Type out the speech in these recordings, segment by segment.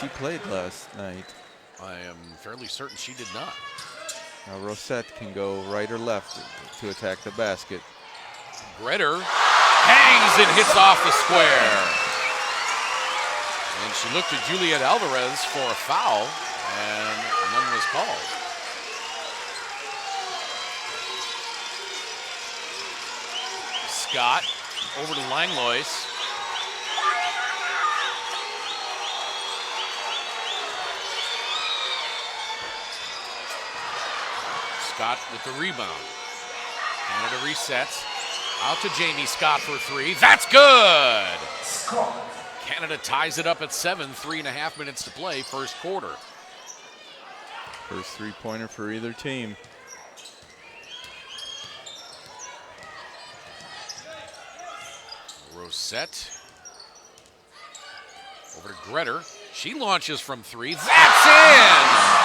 she played last night. I am fairly certain she did not. Now Rosette can go right or left to attack the basket. Gretter hangs and hits off the square. And she looked at Juliet Alvarez for a foul, and none was called. Scott over to Langlois. Scott with the rebound. Canada resets. Out to Jamie Scott for three. That's good! Canada ties it up at 7, 3.5 minutes to play, first quarter. First three-pointer for either team. Rosette. Over to Gretter. She launches from three. That's in!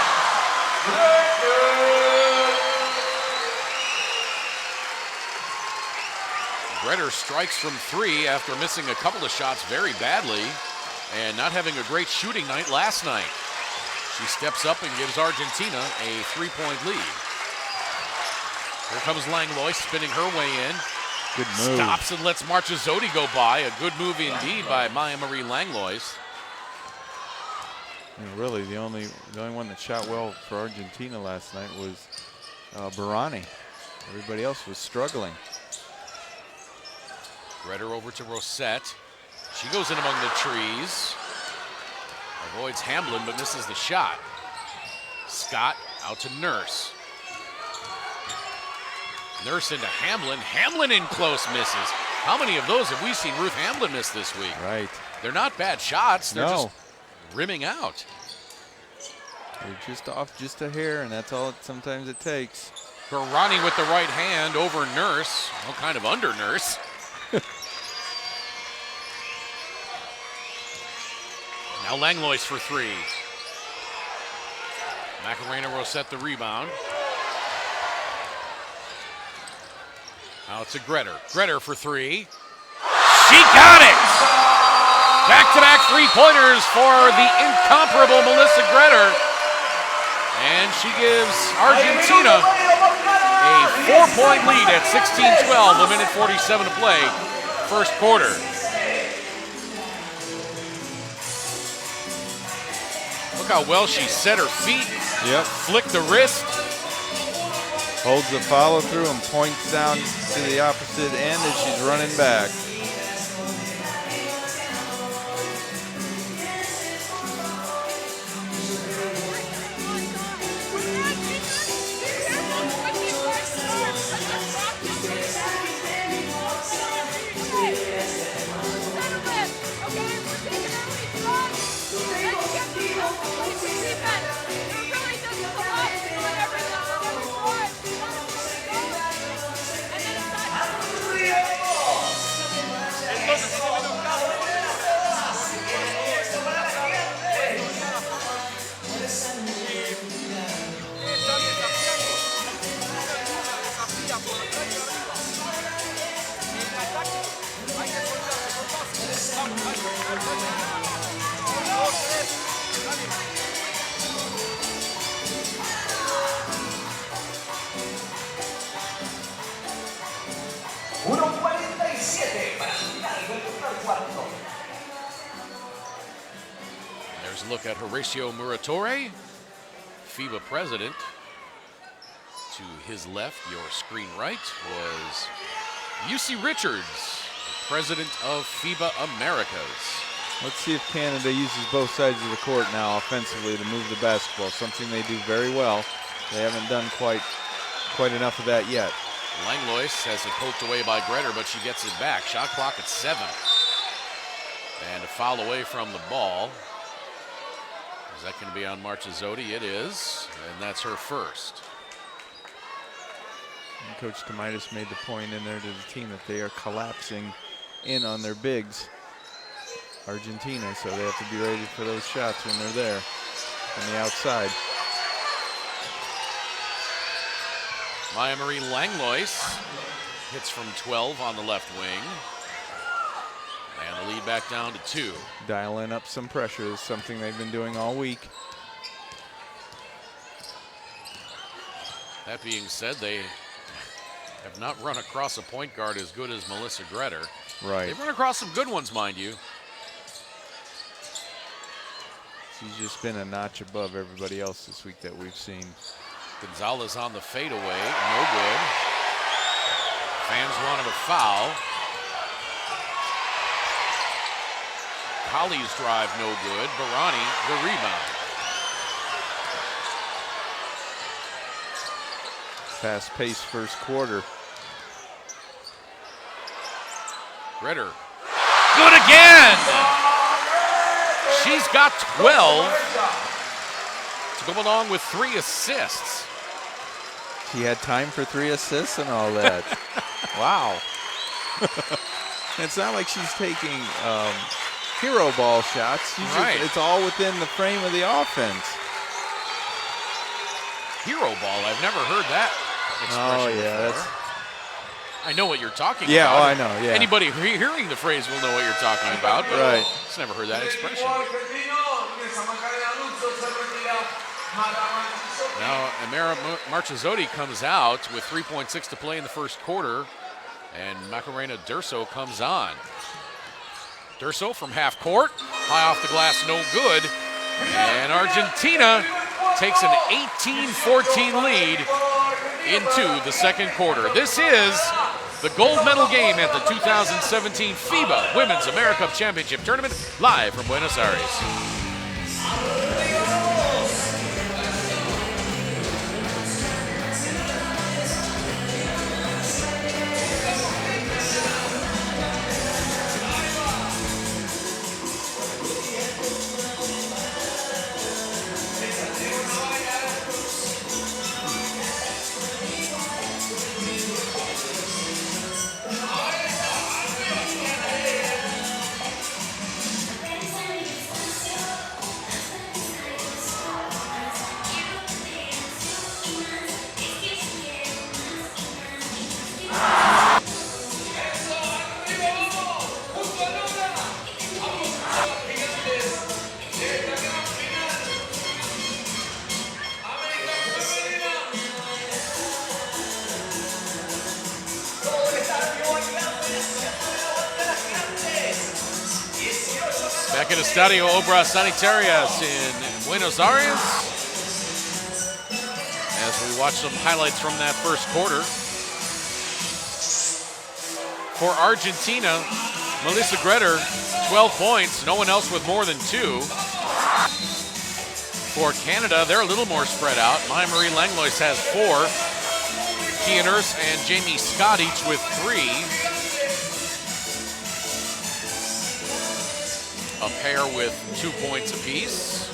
Gretter strikes from three after missing a couple of shots very badly and not having a great shooting night last night. She steps up and gives Argentina a 3-point lead. Here comes Langlois spinning her way in. Good move. Stops and lets Marchesoti go by. A good move indeed by Maya Marie Langlois. You know, really, the only one that shot well for Argentina last night was Barani. Everybody else was struggling. Gretter over to Rosette. She goes in among the trees. Avoids Hamblin, but misses the shot. Scott out to Nurse. Nurse into Hamblin. Hamblin in close misses. How many of those have we seen Ruth Hamblin miss this week? Right. They're not bad shots. They're just rimming out. They're just off just a hair, and that's all sometimes it takes. Garani with the right hand over Nurse. Well, kind of under Nurse. Now Langlois for three. Macarena Rosette the rebound. Out to Gretter. Gretter for three. She got it! Back-to-back three-pointers for the incomparable Melissa Gretter. And she gives Argentina a 4-point lead at 16-12, a minute 47 to play, first quarter. Look how well she set her feet. Yep. Flicked the wrist. Holds the follow through and points down to the opposite end as she's running back. There's a look at Horacio Muratore, FIBA president. To his left, your screen right, was UC Richards, president of FIBA Americas. Let's see if Canada uses both sides of the court now offensively to move the basketball, something they do very well. They haven't done quite enough of that yet. Langlois has it poked away by Gretter, but she gets it back. Shot clock at 7. And a foul away from the ball. Is that going to be on Marchesoti? It is, and that's her first. And Coach Tomaitis made the point in there to the team that they are collapsing in on their bigs, Argentina, so they have to be ready for those shots when they're there on the outside. Maya Marie Langlois hits from 12 on the left wing. And the lead back down to 2. Dialing up some pressure is something they've been doing all week. That being said, they have not run across a point guard as good as Melissa Gretter. Right. They've run across some good ones, mind you. She's just been a notch above everybody else this week that we've seen. Gonzalez on the fadeaway, no good. Fans wanted a foul. Holly's drive, no good. Barani, the rebound. Fast-paced first quarter. Ritter, good again! She's got 12 to go along with 3 assists. She had time for 3 assists and all that. Wow. It's not like she's taking hero ball shots. She's Right. it's all within the frame of the offense. Hero ball, I've never heard that expression before. I know what you're talking about. Yeah, oh, I know, yeah. Anybody hearing the phrase will know what you're talking about, but Right. just never heard that expression. Now, Amara Marchizzotti comes out with 3.6 to play in the first quarter, and Macarena Durso comes on. Durso from half court, high off the glass, no good. And Argentina takes an 18-14 lead into the second quarter. This is the gold medal game at the 2017 FIBA Women's Americup Championship Tournament, live from Buenos Aires. Back at Estadio Obras Sanitarias in Buenos Aires, as we watch some highlights from that first quarter. For Argentina, Melissa Gretter, 12 points, no one else with more than 2. For Canada, they're a little more spread out. Maya Marie Langlois has 4. Kia Nurse and Jamie Scott each with 3. A pair with 2 points apiece.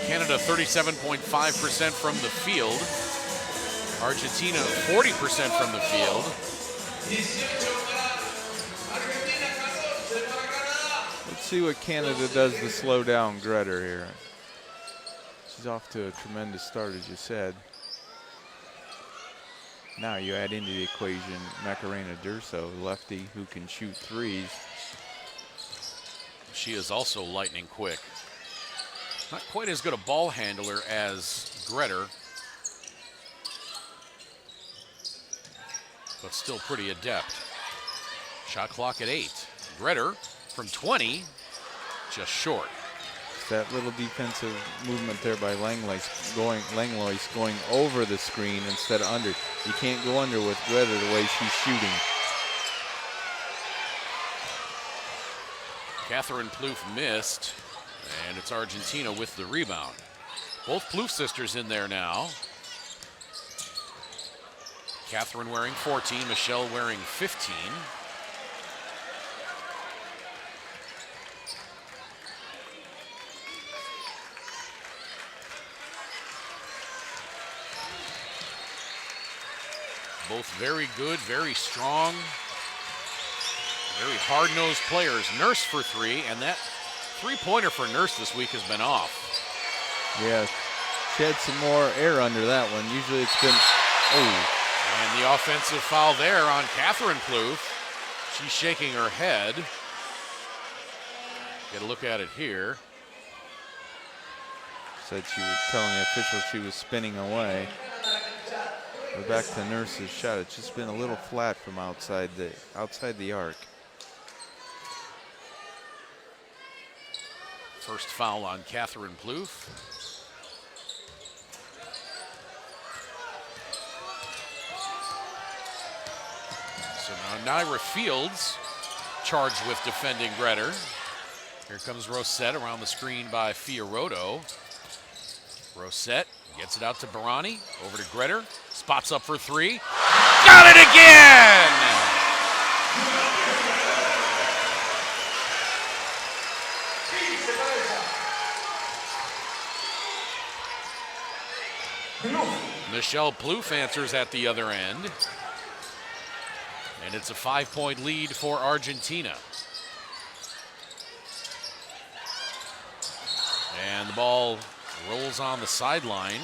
Canada 37.5% from the field. Argentina 40% from the field. Let's see what Canada does to slow down Gretter here. She's off to a tremendous start, as you said. Now you add into the equation Macarena Durso, lefty who can shoot threes. She is also lightning quick. Not quite as good a ball handler as Gretter, but still pretty adept. Shot clock at 8. Gretter from 20, just short. That little defensive movement there by Langlois going over the screen instead of under. You can't go under with Gretter the way she's shooting. Catherine Plouffe missed, and it's Argentina with the rebound. Both Plouffe sisters in there now. Catherine wearing 14, Michelle wearing 15. Both very good, very strong, very hard-nosed players. Nurse for 3, and that three-pointer for Nurse this week has been off. Yeah, she had some more air under that one. Usually it's been, oh. And the offensive foul there on Catherine Plouffe. She's shaking her head. Get a look at it here. Said she was telling the official she was spinning away. We're back to Nurse's shot. It's just been a little flat from outside the arc. First foul on Catherine Plouffe. So now Naira Fields charged with defending Gretter. Here comes Rosette around the screen by Fiorato. Rosette gets it out to Barani, over to Gretter, spots up for three. Got it again! Michelle Plouffe answers at the other end. And it's a 5-point lead for Argentina. And the ball rolls on the sideline.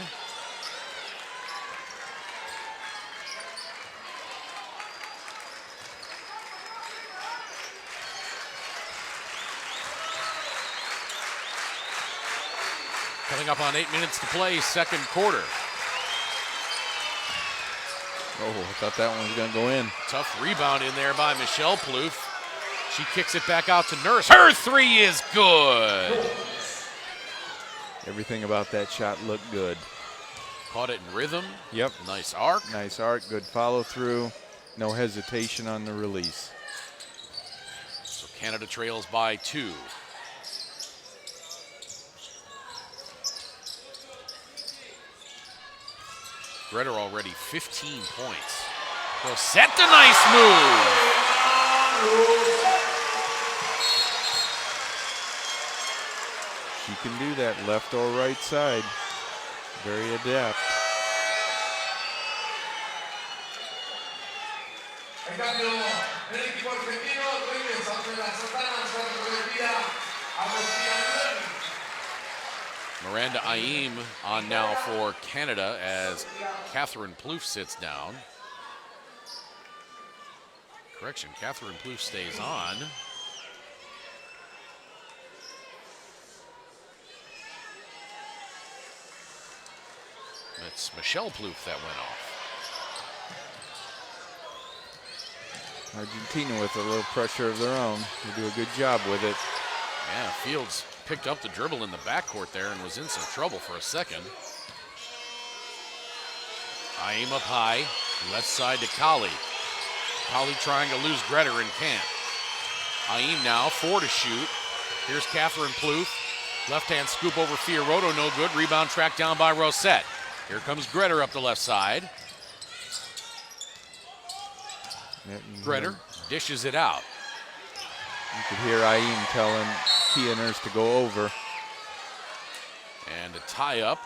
Coming up on 8 minutes to play, second quarter. Oh, I thought that one was going to go in. Tough rebound in there by Michelle Plouffe. She kicks it back out to Nurse. Her three is good. Everything about that shot looked good. Caught it in rhythm. Yep. Nice arc. Nice arc, good follow through. No hesitation on the release. So Canada trails by 2. Gretter already 15 points. Rosette, a nice move. She can do that left or right side. Very adept. Miranda Aim on now for Canada as Catherine Plouffe sits down. Correction, Catherine Plouffe stays on. It's Michelle Plouffe that went off. Argentina with a little pressure of their own. They do a good job with it. Yeah, Fields picked up the dribble in the backcourt there and was in some trouble for a second. Aim up high, left side to Kali. Kali trying to lose Gretter and can't. Aim now, 4 to shoot. Here's Catherine Plouffe. Left-hand scoop over Fiorato, no good. Rebound tracked down by Rosette. Here comes Gretter up the left side. Gretter dishes it out. You could hear Aim telling Kia Nurse to go over. And a tie-up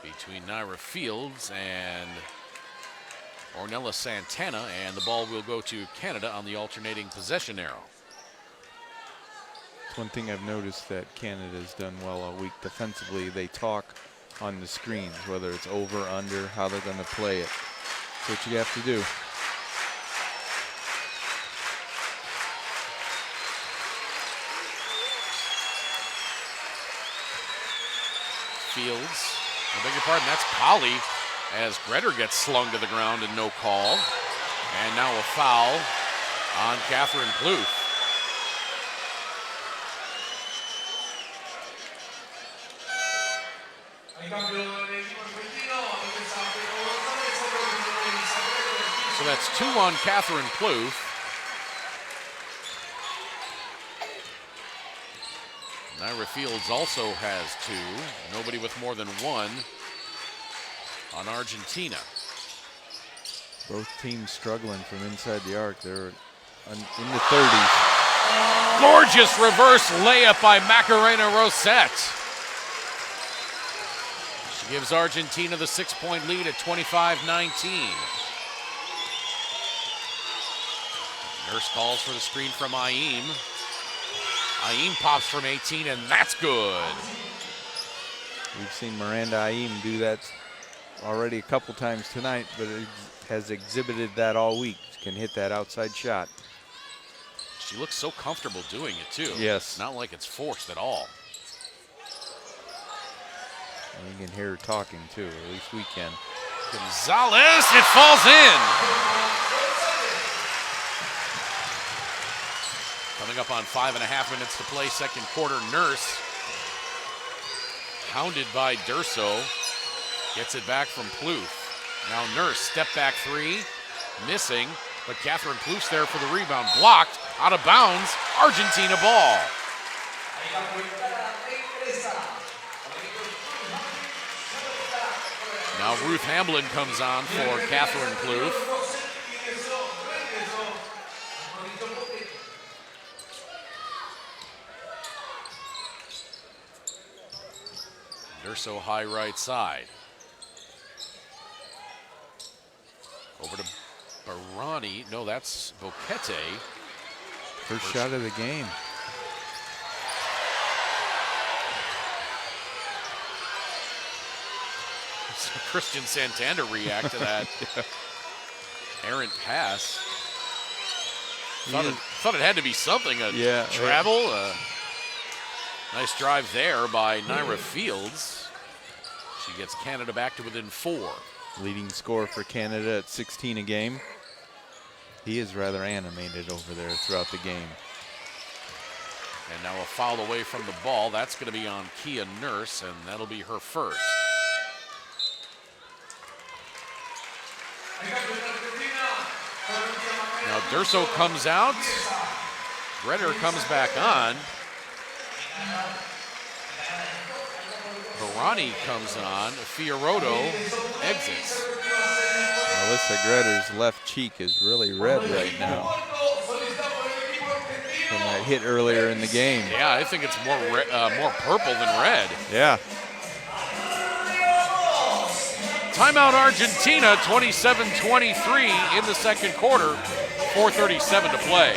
between Naira Fields and Ornella Santana, and the ball will go to Canada on the alternating possession arrow. One thing I've noticed that Canada's done well all week defensively, they talk on the screens, whether it's over, under, how they're going to play it. That's what you have to do. Fields, I beg your pardon, that's Kali, as Gretter gets slung to the ground and no call. And now a foul on Catherine Plouffe. So that's 2 on Catherine Plouffe. Naira Fields also has 2. Nobody with more than 1 on Argentina. Both teams struggling from inside the arc. They're in the 30s. Gorgeous reverse layup by Macarena Rosette. She gives Argentina the 6-point lead at 25-19. Nurse calls for the screen from Aim. Aim pops from 18, and that's good. We've seen Miranda Aim do that already a couple times tonight, but it has exhibited that all week. Can hit that outside shot. She looks so comfortable doing it, too. Yes. It's not like it's forced at all. And you can hear her talking, too. At least we can. Gonzalez, it falls in. Coming up on 5.5 minutes to play, second quarter. Nurse, hounded by Durso, gets it back from Plouffe. Now Nurse, step back three, missing, but Catherine Plouffe's there for the rebound. Blocked, out of bounds, Argentina ball. Now Ruth Hamblin comes on for Catherine Plouffe. Durso high right side. Over to Barani. No, that's Boquete. First shot of the game. So Christian Santander react to that errant pass. Thought it had to be something. A travel. Nice drive there by Naira Fields. She gets Canada back to within 4. Leading scorer for Canada at 16 a game. He is rather animated over there throughout the game. And now a foul away from the ball. That's going to be on Kia Nurse, and that'll be her first. Now Durso comes out. Redder comes back on. Barani comes on. Fioroto exits. Melissa Gretter's left cheek is really red right now from that hit earlier in the game. Yeah, I think it's more purple than red. Yeah. Timeout Argentina, 27-23 in the second quarter, 4:37 to play.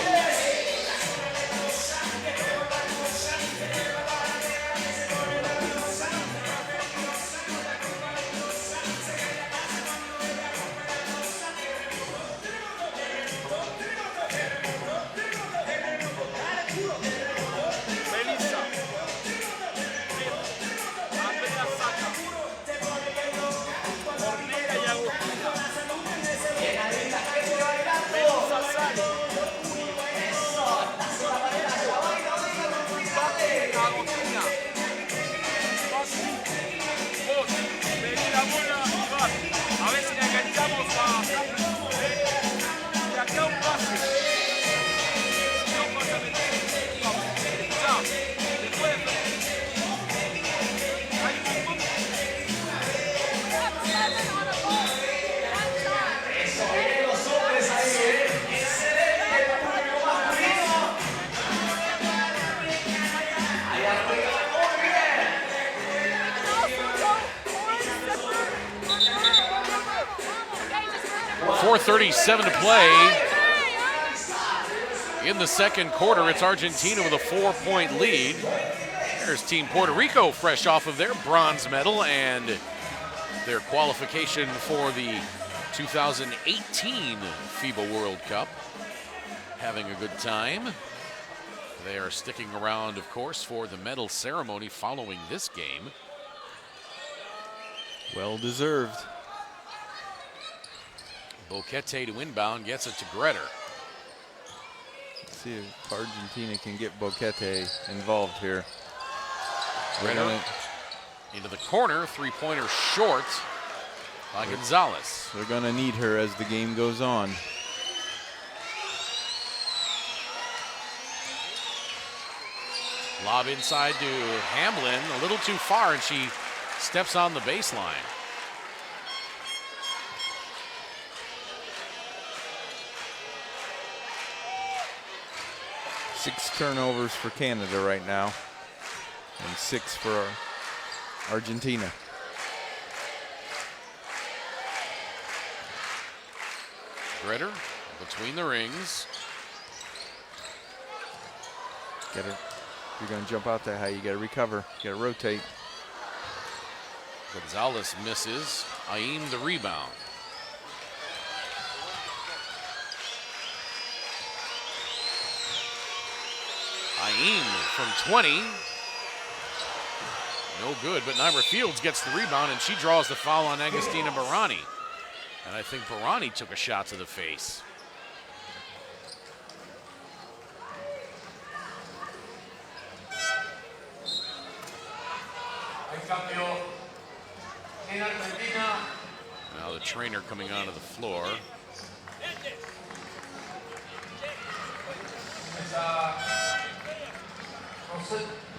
.37 to play in the second quarter. It's Argentina with a 4-point lead. There's Team Puerto Rico fresh off of their bronze medal and their qualification for the 2018 FIBA World Cup. Having a good time. They are sticking around, of course, for the medal ceremony following this game. Well deserved. Boquete to inbound, gets it to Gretter. Let's see if Argentina can get Boquete involved here. Gretter into the corner, three-pointer short by Gonzalez. They're going to need her as the game goes on. Lob inside to Hamblin, a little too far, and she steps on the baseline. Six turnovers for Canada right now, and 6 for Argentina. Gretter between the rings. Get her. If you're going to jump out that high, you got to recover. You got to rotate. Gonzalez misses. Aim the rebound. Aim from 20. No good, but Nyra Fields gets the rebound, and she draws the foul on Agostina Barani. And I think Barani took a shot to the face. Now the trainer coming onto the floor.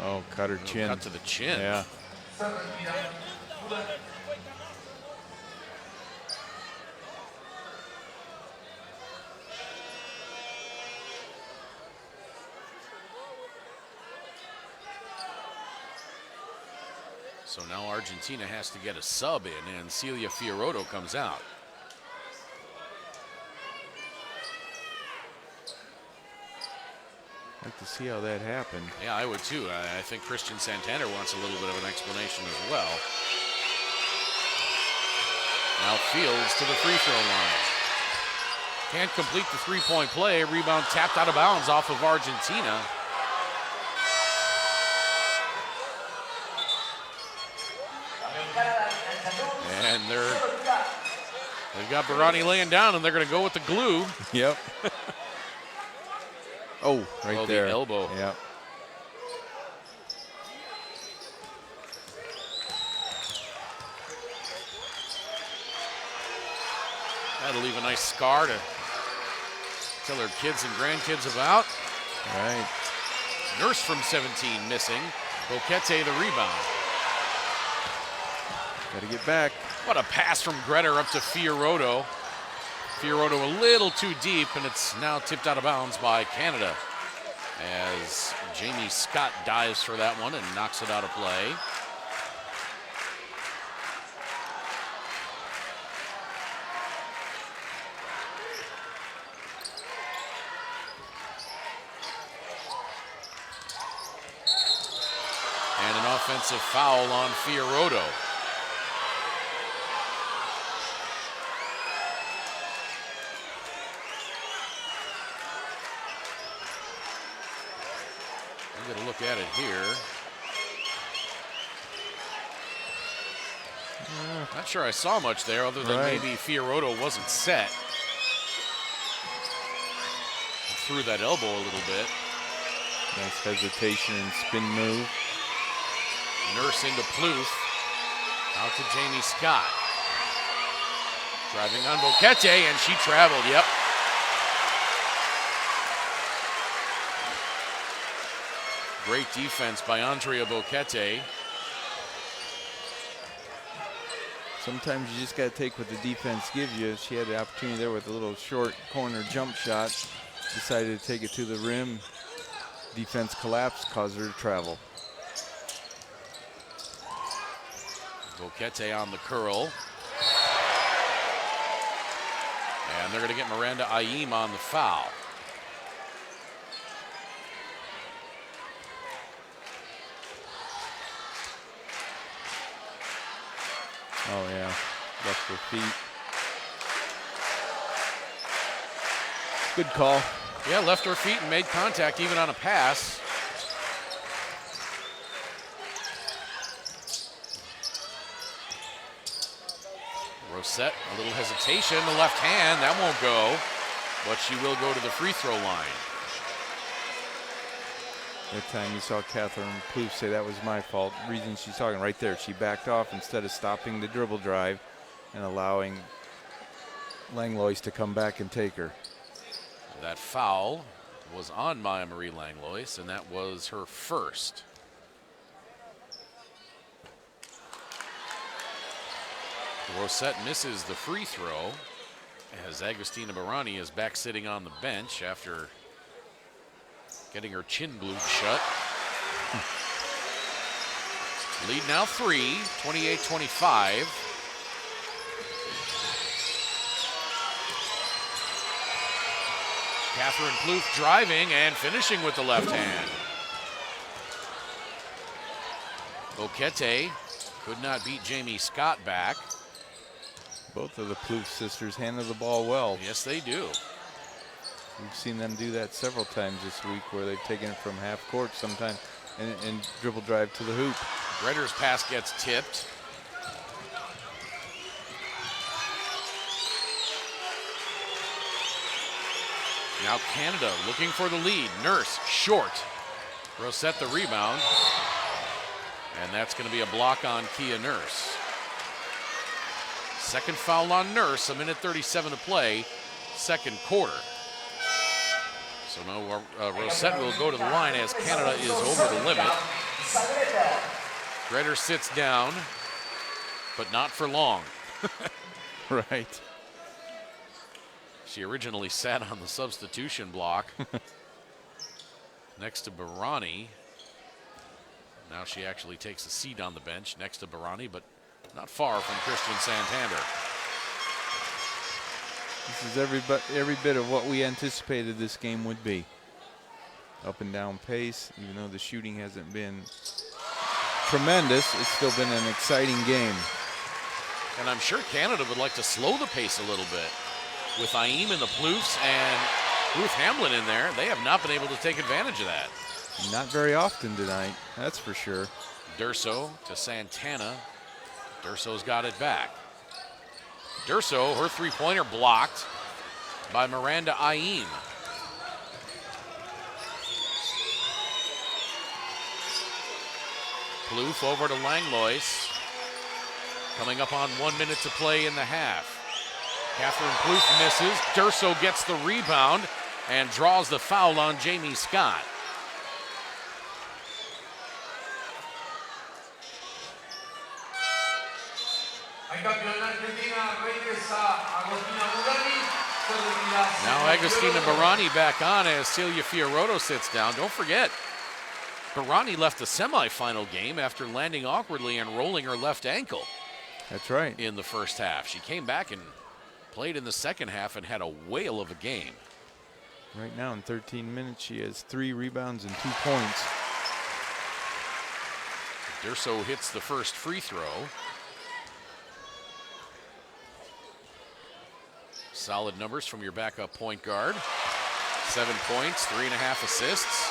Oh, cut her chin. Cut to the chin. Yeah. So now Argentina has to get a sub in, and Celia Fiorotto comes out. I'd like to see how that happened. Yeah, I would too. I think Christian Santander wants a little bit of an explanation as well. Now Fields to the free throw line. Can't complete the three-point play. Rebound tapped out of bounds off of Argentina. And they've got Barani laying down, and they're going to go with the glue. Yep. Oh, right there. The elbow. Yep. That'll leave a nice scar to tell her kids and grandkids about. All right. Nurse from 17 missing. Boquete the rebound. Got to get back. What a pass from Gretter up to Fiorotto. Fiorotto a little too deep, and it's now tipped out of bounds by Canada as Jamie Scott dives for that one and knocks it out of play. And an offensive foul on Fiorotto. I'm gonna look at it here. Not sure I saw much there other than maybe Fiorotto wasn't set. Threw that elbow a little bit. Nice hesitation and spin move. Nurse into Plouffe. Out to Jamie Scott. Driving on Boquete, and she traveled, yep. Great defense by Andrea Boquete. Sometimes you just got to take what the defense gives you. She had the opportunity there with a little short corner jump shot. Decided to take it to the rim. Defense collapsed, caused her to travel. Boquete on the curl. And they're going to get Miranda Aim on the foul. Oh, yeah. Left her feet. Good call. Yeah, left her feet and made contact even on a pass. Rosette, a little hesitation. The left hand, that won't go. But she will go to the free throw line. That time you saw Catherine Plouffe say that was my fault. Reason she's talking right there. She backed off instead of stopping the dribble drive and allowing Langlois to come back and take her. That foul was on Maya Marie Langlois, and that was her first. Rosette misses the free throw as Agostina Barani is back sitting on the bench after getting her chin glued shut. Lead now 3, 28-25. Catherine Plouffe driving and finishing with the left hand. Boquete Could not beat Jamie Scott back. Both of the Plouffe sisters handle the ball well. Yes, they do. We've seen them do that several times this week where they've taken it from half court sometimes and dribble drive to the hoop. Gretter's pass gets tipped. Now Canada looking for the lead. Nurse short. Rosette the rebound. And that's going to be a block on Kia Nurse. Second foul on Nurse, a minute 37 to play, second quarter. So now Rosette will go to the line as Canada is over the limit. Gretter sits down, but not for long. Right. She originally sat on the substitution block next to Barani. Now she actually takes a seat on the bench next to Barani, but not far from Christian Santander. This is every bit of what we anticipated this game would be. Up and down pace, even though the shooting hasn't been tremendous, it's still been an exciting game. And I'm sure Canada would like to slow the pace a little bit. With Aim and the Plouffes and Ruth Hamlin in there, they have not been able to take advantage of that. Not very often tonight, that's for sure. Durso to Santana. Durso's got it back. Durso, her three-pointer blocked by Miranda Aim. Plouffe over to Langlois. Coming up on 1 minute to play in the half. Catherine Plouffe misses. Durso gets the rebound and draws the foul on Jamie Scott. Now Agustina Barani back on as Celia Fiorotto sits down. Don't forget, Barani left the semifinal game after landing awkwardly and rolling her left ankle. That's right. In the first half. She came back and played in the second half and had a whale of a game. Right now in 13 minutes, she has 3 rebounds and 2 points. Durso hits the first free throw. Solid numbers from your backup point guard. 7 points, 3.5 assists.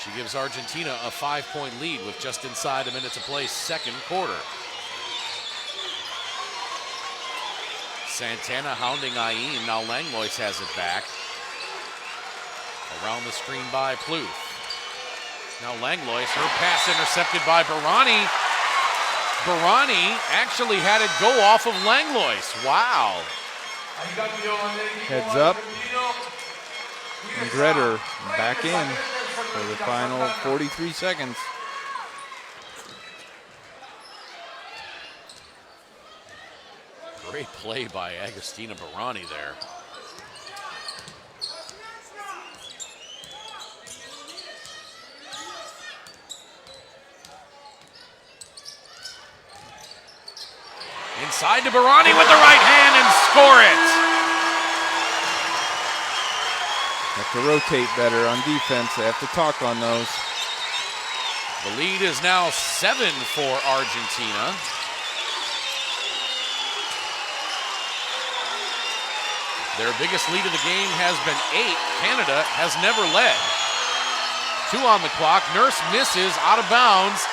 She gives Argentina a 5-point lead with just inside a minute to play, second quarter. Santana hounding Aim. Now Langlois has it back. Around the screen by Plouffe. Now Langlois, her pass intercepted by Barani. Barani actually had it go off of Langlois. Wow. Heads up. And Gretter back in for the final 43 seconds. Great play by Agustina Barani there. Inside to Barani with the right hand and score it. Have to rotate better on defense. They have to talk on those. The lead is now 7 for Argentina. Their biggest lead of the game has been 8. Canada has never led. 2 on the clock. Nurse misses out of bounds.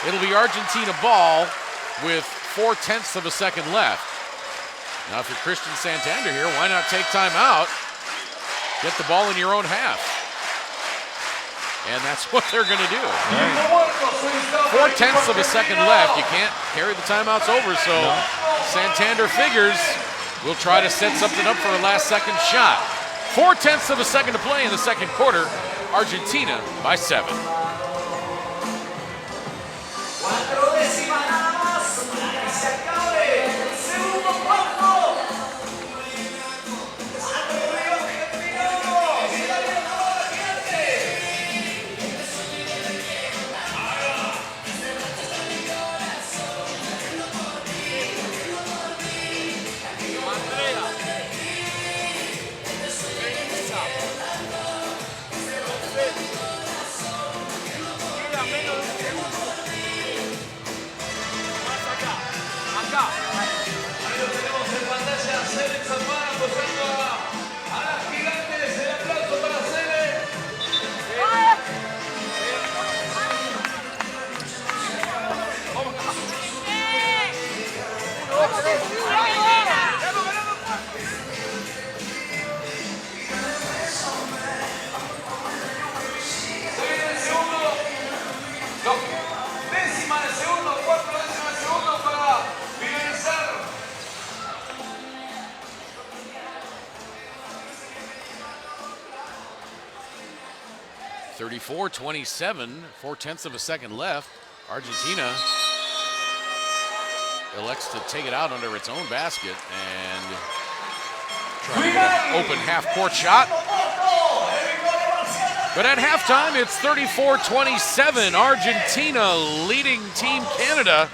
It'll be Argentina ball with 0.4 of a second left. Now, if you're Christian Santander here, why not take time out? Get the ball in your own half. And that's what they're going to do. Right. 0.4 of a second left. You can't carry the timeouts over, so Santander figures we'll try to set something up for a last-second shot. 0.4 of a second to play in the second quarter. Argentina by 7. 34-27, 4/10 of a second left. Argentina elects to take it out under its own basket and try to get an open half-court shot. But at halftime, it's 34-27. Argentina leading Team Canada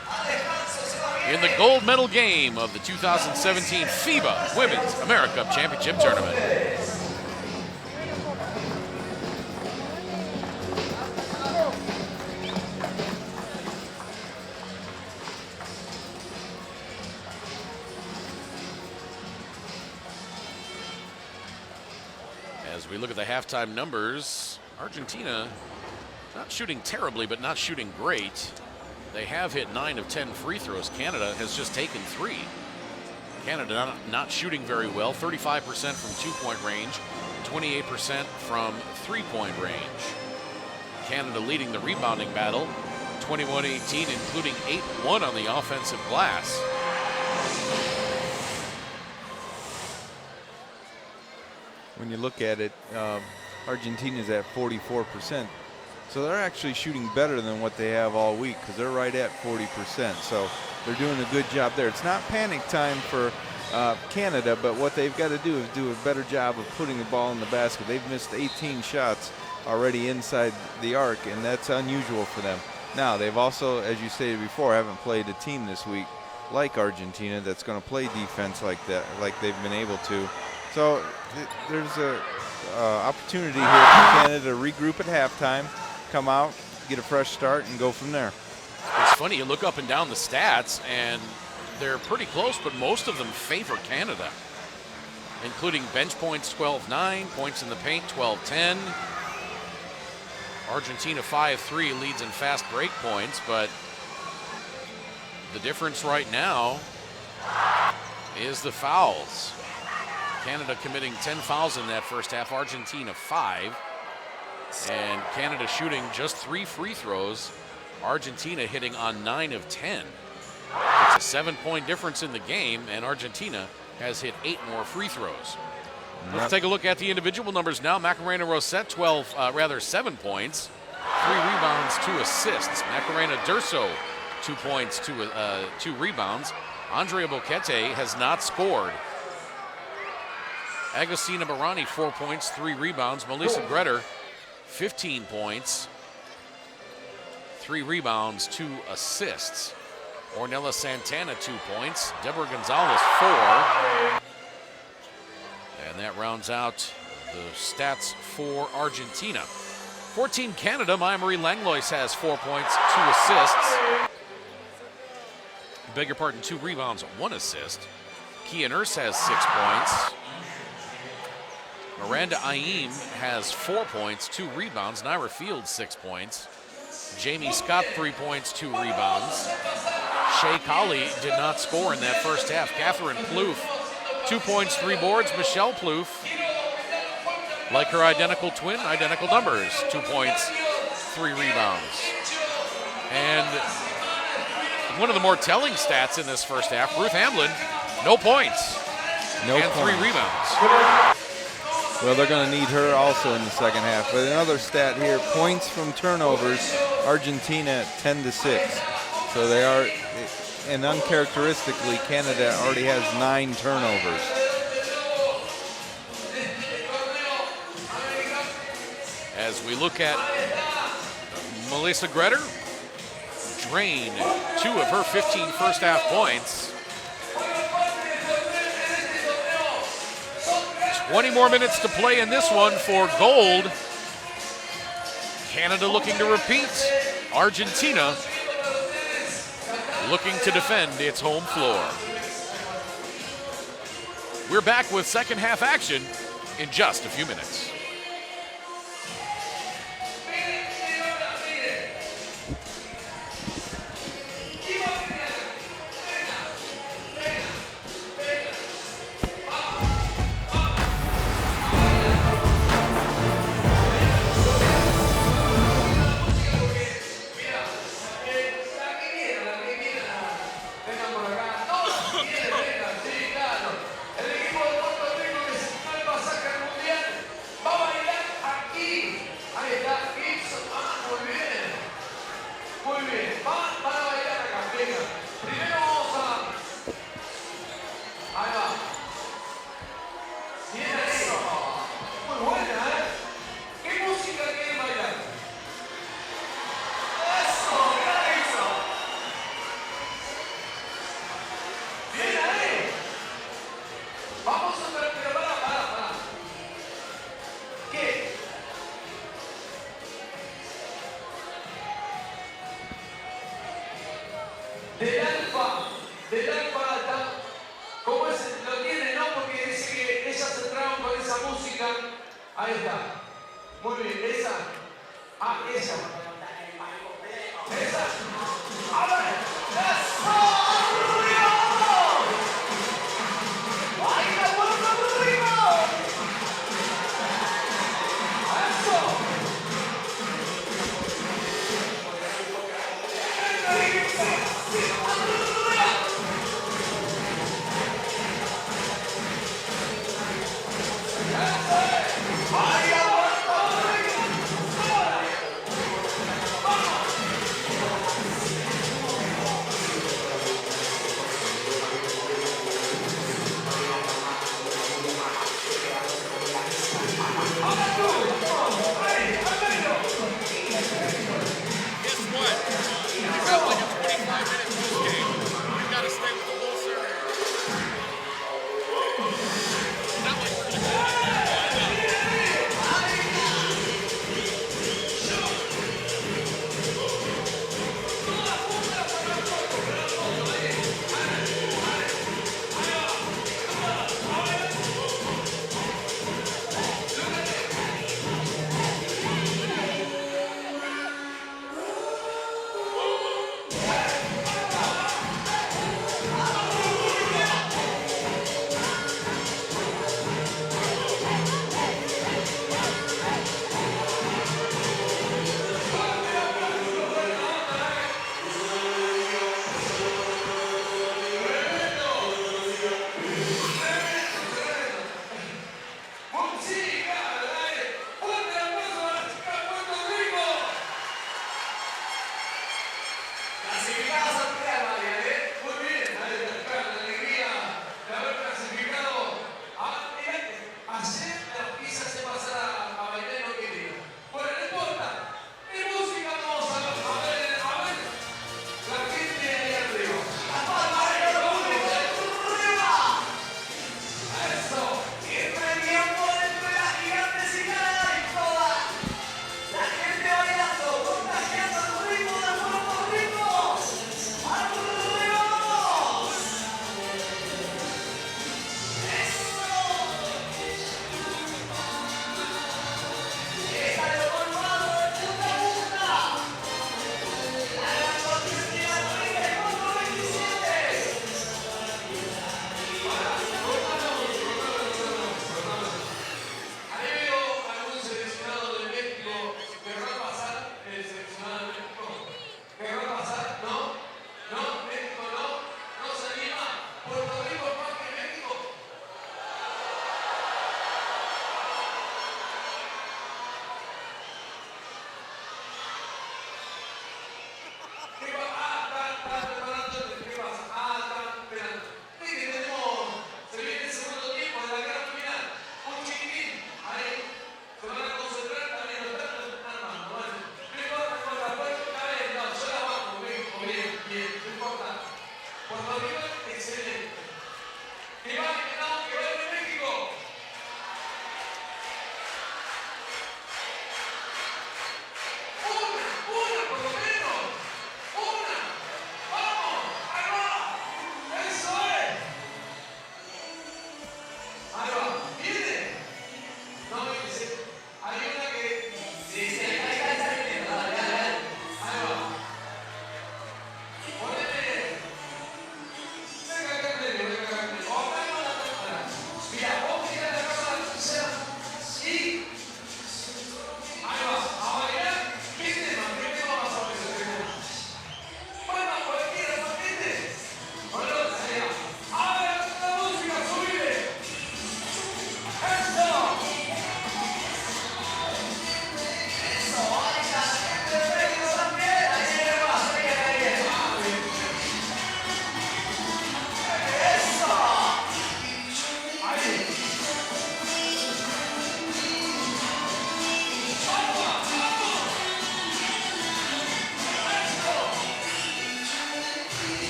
in the gold medal game of the 2017 FIBA Women's Americup Championship Tournament. As we look at the halftime numbers, Argentina not shooting terribly, but not shooting great. They have hit 9 of 10 free throws. Canada has just taken 3. Canada not shooting very well, 35% from two-point range, 28% from three-point range. Canada leading the rebounding battle, 21-18, including 8-1 on the offensive glass. When you look at it, Argentina's at 44%. So they're actually shooting better than what they have all week because they're right at 40%. So they're doing a good job there. It's not panic time for Canada, but what they've got to do is do a better job of putting the ball in the basket. They've missed 18 shots already inside the arc, and that's unusual for them. Now, they've also, as you stated before, haven't played a team this week like Argentina that's going to play defense like that, like they've been able to. So there's a opportunity here for Canada to regroup at halftime, come out, get a fresh start, and go from there. It's funny, you look up and down the stats, and they're pretty close, but most of them favor Canada, including bench points 12-9, points in the paint 12-10. Argentina 5-3 leads in fast break points, but the difference right now is the fouls. Canada committing 10 fouls in that first half, Argentina 5. And Canada shooting just 3 free throws, Argentina hitting on 9 of 10. It's a 7-point difference in the game, and Argentina has hit 8 more free throws. Let's take a look at the individual numbers now. Macarena Rosette, 7 points, 3 rebounds, 2 assists. Macarena Durso, 2 points, 2 rebounds. Andrea Boquete has not scored. Agostina Barani, 4 points, 3 rebounds. Melissa Greder, 15 points, 3 rebounds, 2 assists. Ornella Santana, 2 points. Deborah Gonzalez, 4. And that rounds out the stats for Argentina. For Team Canada, Maya Marie Langlois has 4 points, 2 assists. Beg your pardon, 2 rebounds, 1 assist. Kia Nurse has 6 points. Miranda Aim has 4 points, 2 rebounds. Naira Fields, 6 points. Jamie Scott, 3 points, 2 rebounds. Shea Colley did not score in that first half. Catherine Plouffe, 2 points, 3 boards. Michelle Plouffe, like her identical twin, identical numbers, 2 points, 3 rebounds. And one of the more telling stats in this first half, Ruth Hamlin, no points, and 3 rebounds. Well, they're going to need her also in the second half. But another stat here, points from turnovers, Argentina 10-6. So they are, and uncharacteristically, Canada already has 9 turnovers. As we look at Melissa Greder, drain 2 of her 15 first half points. 20 more minutes to play in this one for gold. Canada looking to repeat. Argentina looking to defend its home floor. We're back with second half action in just a few minutes.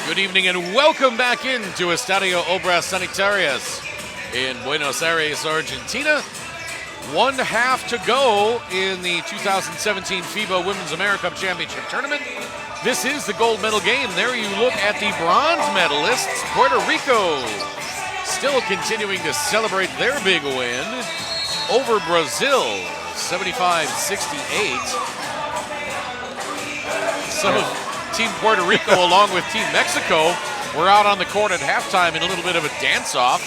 Good evening and welcome back into Estadio Obras Sanitarias in Buenos Aires, Argentina. 1/2 to go in the 2017 FIBA Women's Americup Championship Tournament. This is the gold medal game. There you look at the bronze medalists, Puerto Rico, still continuing to celebrate their big win over Brazil, 75-68. Some of Team Puerto Rico, along with Team Mexico, were out on the court at halftime in a little bit of a dance-off.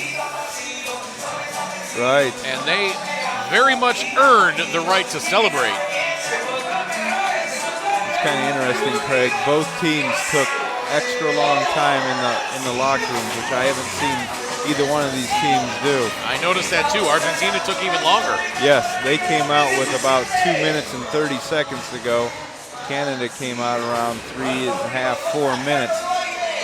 Right. And they very much earned the right to celebrate. It's kind of interesting, Craig. Both teams took extra long time in the locker rooms, which I haven't seen either one of these teams do. I noticed that too. Argentina took even longer. Yes, they came out with about 2 minutes and 30 seconds to go. Canada came out around 3.5, 4 minutes.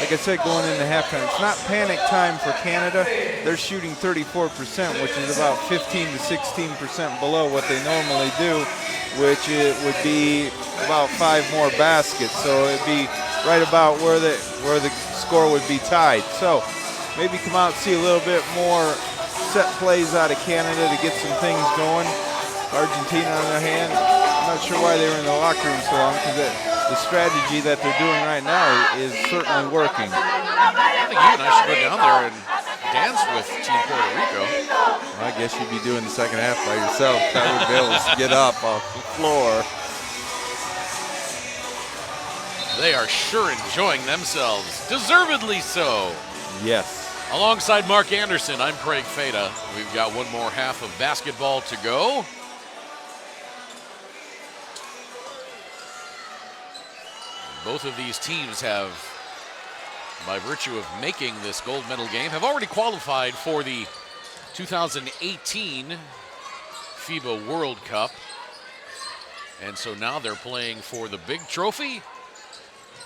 Like I said, going into halftime, it's not panic time for Canada. They're shooting 34%, which is about 15 to 16% below what they normally do, which it would be about 5 more baskets. So it'd be right about where the score would be tied. So maybe come out and see a little bit more set plays out of Canada to get some things going. Argentina, on the other hand, I'm not sure why they were in the locker room so long, because the strategy that they're doing right now is certainly working. I think you and I should go down there and dance with Team Puerto Rico. Well, I guess you'd be doing the second half by yourself. I would be able to get up off the floor. They are sure enjoying themselves. Deservedly so. Yes. Alongside Mark Anderson, I'm Craig Fada. We've got one more half of basketball to go. Both of these teams have, by virtue of making this gold medal game, have already qualified for the 2018 FIBA World Cup. And so now they're playing for the big trophy,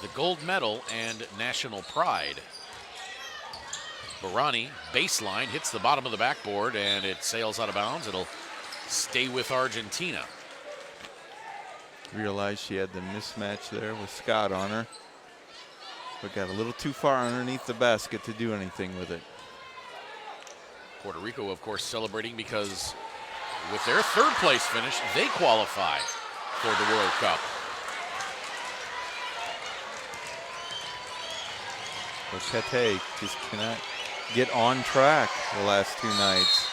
the gold medal, and national pride. Barani, baseline, hits the bottom of the backboard, and it sails out of bounds. It'll stay with Argentina. Realized she had the mismatch there with Scott on her, but got a little too far underneath the basket to do anything with it. Puerto Rico, of course, celebrating because with their third place finish, they qualify for the World Cup. Boquete just cannot get on track the last 2 nights.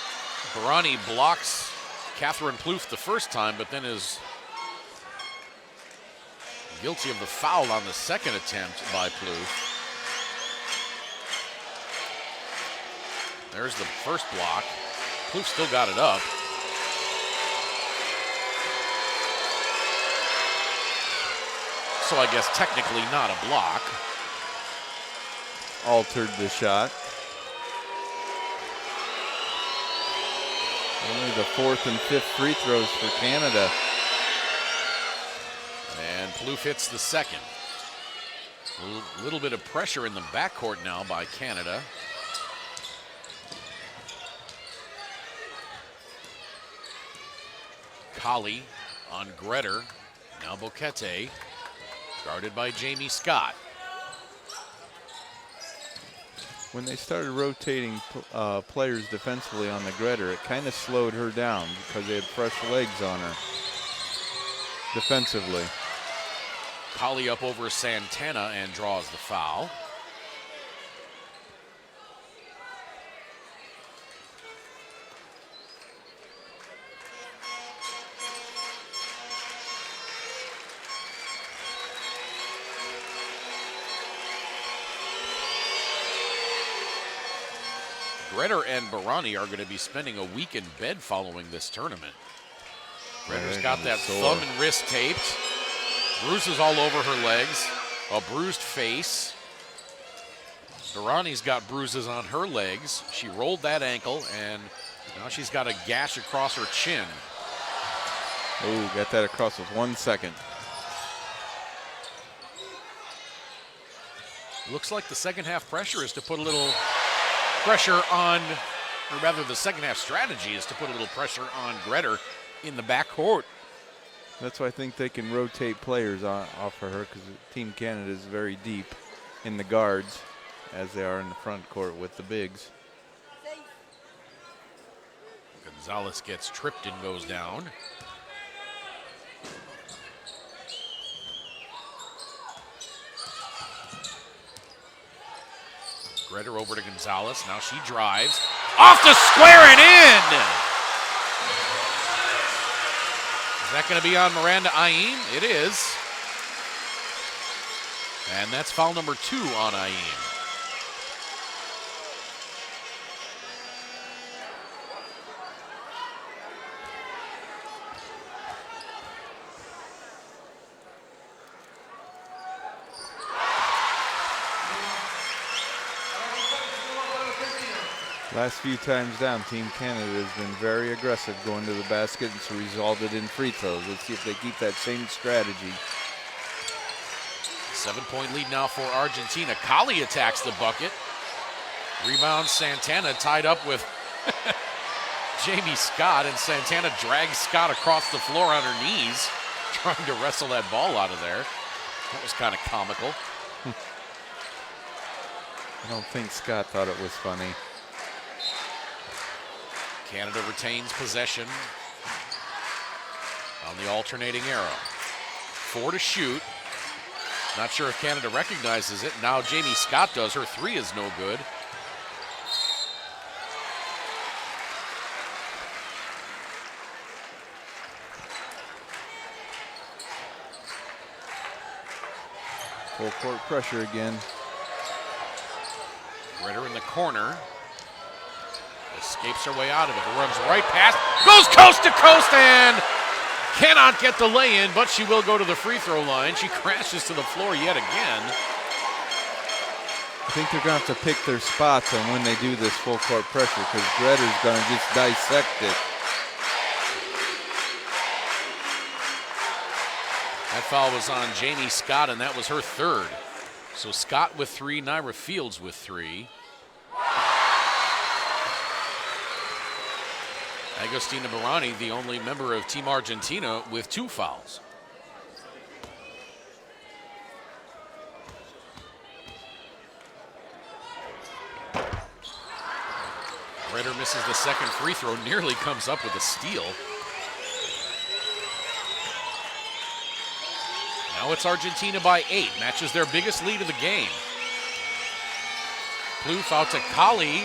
Barani blocks Catherine Plouffe the first time, but then is guilty of the foul on the second attempt by Plouffe. There's the first block. Plouffe still got it up. So I guess technically not a block. Altered the shot. Only the 4th and 5th free throws for Canada. And Plouffe hits the second. A little bit of pressure in the backcourt now by Canada. Colley on Gretter. Now Boquete, guarded by Jamie Scott. When they started rotating players defensively on the Gretter, it kind of slowed her down because they had fresh legs on her defensively. Colley up over Santana and draws the foul. Gretter and Barani are going to be spending a week in bed following this tournament. Gretter's got that thumb and wrist taped. Bruises all over her legs, a bruised face. Barani's got bruises on her legs. She rolled that ankle, and now she's got a gash across her chin. Oh, got that across with 1 second. Looks like the second half pressure is to put a little pressure on, or rather the second half strategy is to put a little pressure on Gretter in the backcourt. That's why I think they can rotate players off of her, because Team Canada is very deep. in the guards as they are in the front court with the bigs. Gonzalez gets tripped and goes down. Gretter over to Gonzalez. Now she drives. Off the square and in! Is that going to be on Miranda Ayin? It is. And that's foul number 2 on Ayin. Last few times down, Team Canada has been very aggressive going to the basket, and it's resulted in free throws. Let's see if they keep that same strategy. 7-point lead now for Argentina. Kali attacks the bucket. Rebound Santana tied up with Jamie Scott, and Santana drags Scott across the floor on her knees, trying to wrestle that ball out of there. That was kind of comical. I don't think Scott thought it was funny. Canada retains possession on the alternating arrow. 4 to shoot. Not sure if Canada recognizes it. Now Jamie Scott does. Her 3 is no good. Full court pressure again. Ritter in the corner. Escapes her way out of it. Runs right past. Goes coast to coast and cannot get the lay-in, but she will go to the free throw line. She crashes to the floor yet again. I think they're going to have to pick their spots on when they do this full court pressure, because Gretter's going to just dissect it. That foul was on Jamie Scott, and that was her 3rd. So Scott with 3, Naira Fields with 3. Agostina Barani, the only member of Team Argentina with 2 fouls. Ritter misses the second free throw, nearly comes up with a steal. Now it's Argentina by 8, matches their biggest lead of the game. Plouffe out to Kali.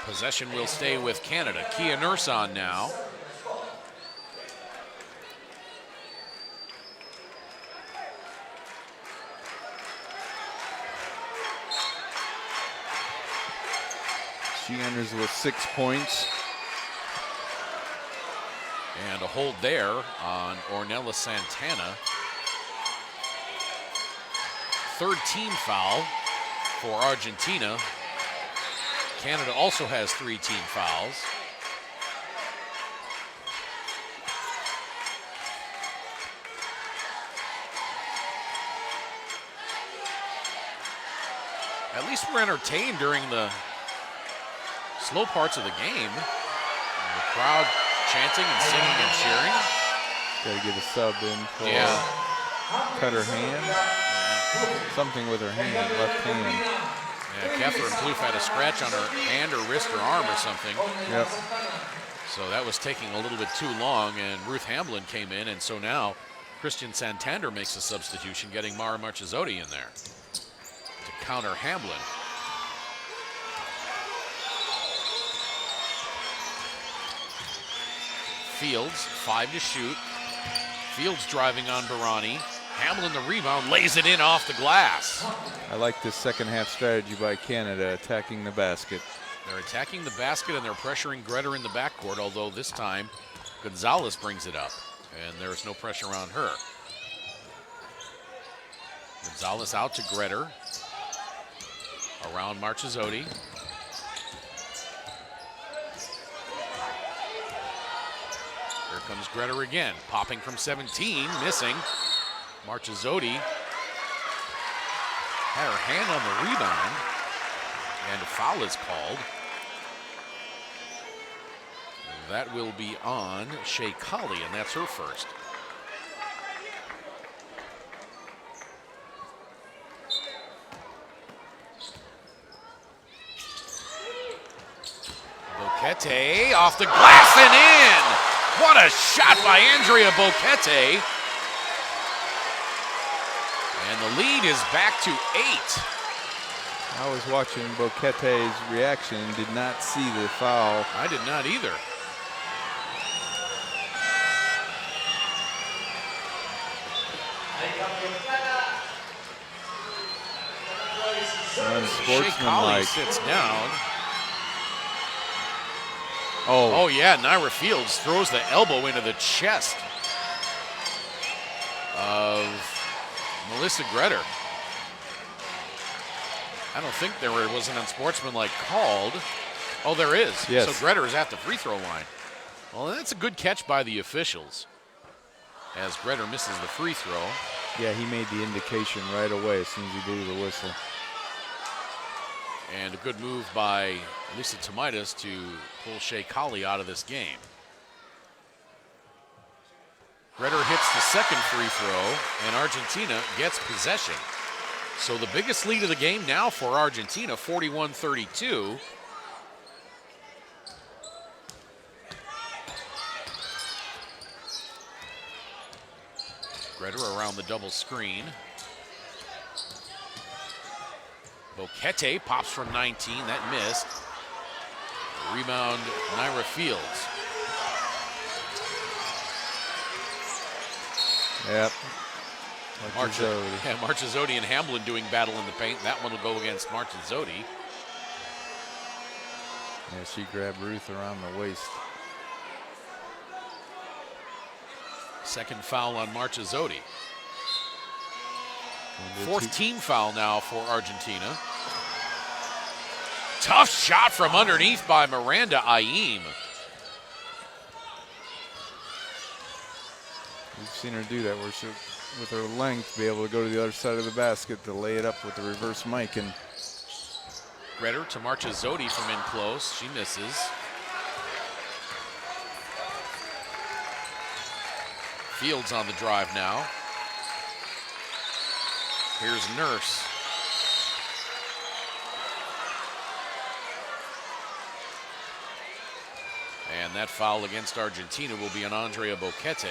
Possession will stay with Canada. Kia Nurse on now. She enters with 6 points. And a hold there on Ornella Santana. 3rd team foul for Argentina. Canada also has 3 team fouls. At least we're entertained during the slow parts of the game. The crowd chanting and singing and cheering. Got to get a sub in for cut her hand. Something with her hand, left hand. Yeah, Catherine Plouffe had a scratch on her hand or wrist or arm or something. Yep. So that was taking a little bit too long, and Ruth Hamblin came in, and so now Christian Santander makes a substitution, getting Mara Marchesoti in there to counter Hamblin. Fields, 5 to shoot. Fields driving on Barani. Hamblin the rebound, lays it in off the glass. I like this second half strategy by Canada, attacking the basket. They're attacking the basket and they're pressuring Gretter in the backcourt, although this time Gonzalez brings it up and there's no pressure on her. Gonzalez out to Gretter. Around Marchesoti. Here comes Gretter again, popping from 17, missing. Marchesoti had her hand on the rebound, and a foul is called. That will be on Shea Kali, and that's her first. Boquete off the glass and in. What a shot by Andrea Boquete. And the lead is back to 8. I was watching Boquete's reaction and did not see the foul. I did not either. Unsportsmanlike. sits down. Oh, yeah, Naira Fields throws the elbow into the chest of Melissa Gretter. I don't think there was an unsportsmanlike called. Oh, there is. Yes. So Gretter is at the free throw line. Well, that's a good catch by the officials as Gretter misses the free throw. yeah, he made the indication right away as soon as he blew the whistle. And a good move by Lisa Tomaitis to pull Shea Colley out of this game. Gretter hits the second free throw, and Argentina gets possession. So the biggest lead of the game now for Argentina, 41-32. Gretter around the double screen. Boquete pops from 19, that missed. Rebound, Naira Fields. Yep. Marchizzotti. Marchizzotti and Hamblin doing battle in the paint. That one will go against Marchizzotti. Yeah, she grabbed Ruth around the waist. Second foul on Marchizzotti. Fourth team foul now for Argentina. Tough shot from underneath by Miranda Ayim. We've seen her do that where she, with her length, be able to go to the other side of the basket to lay it up with the reverse mic. And Gretter to Marchizzotti from in close. She misses. Fields on the drive now. Here's Nurse. And that foul against Argentina will be on Andrea Boquete.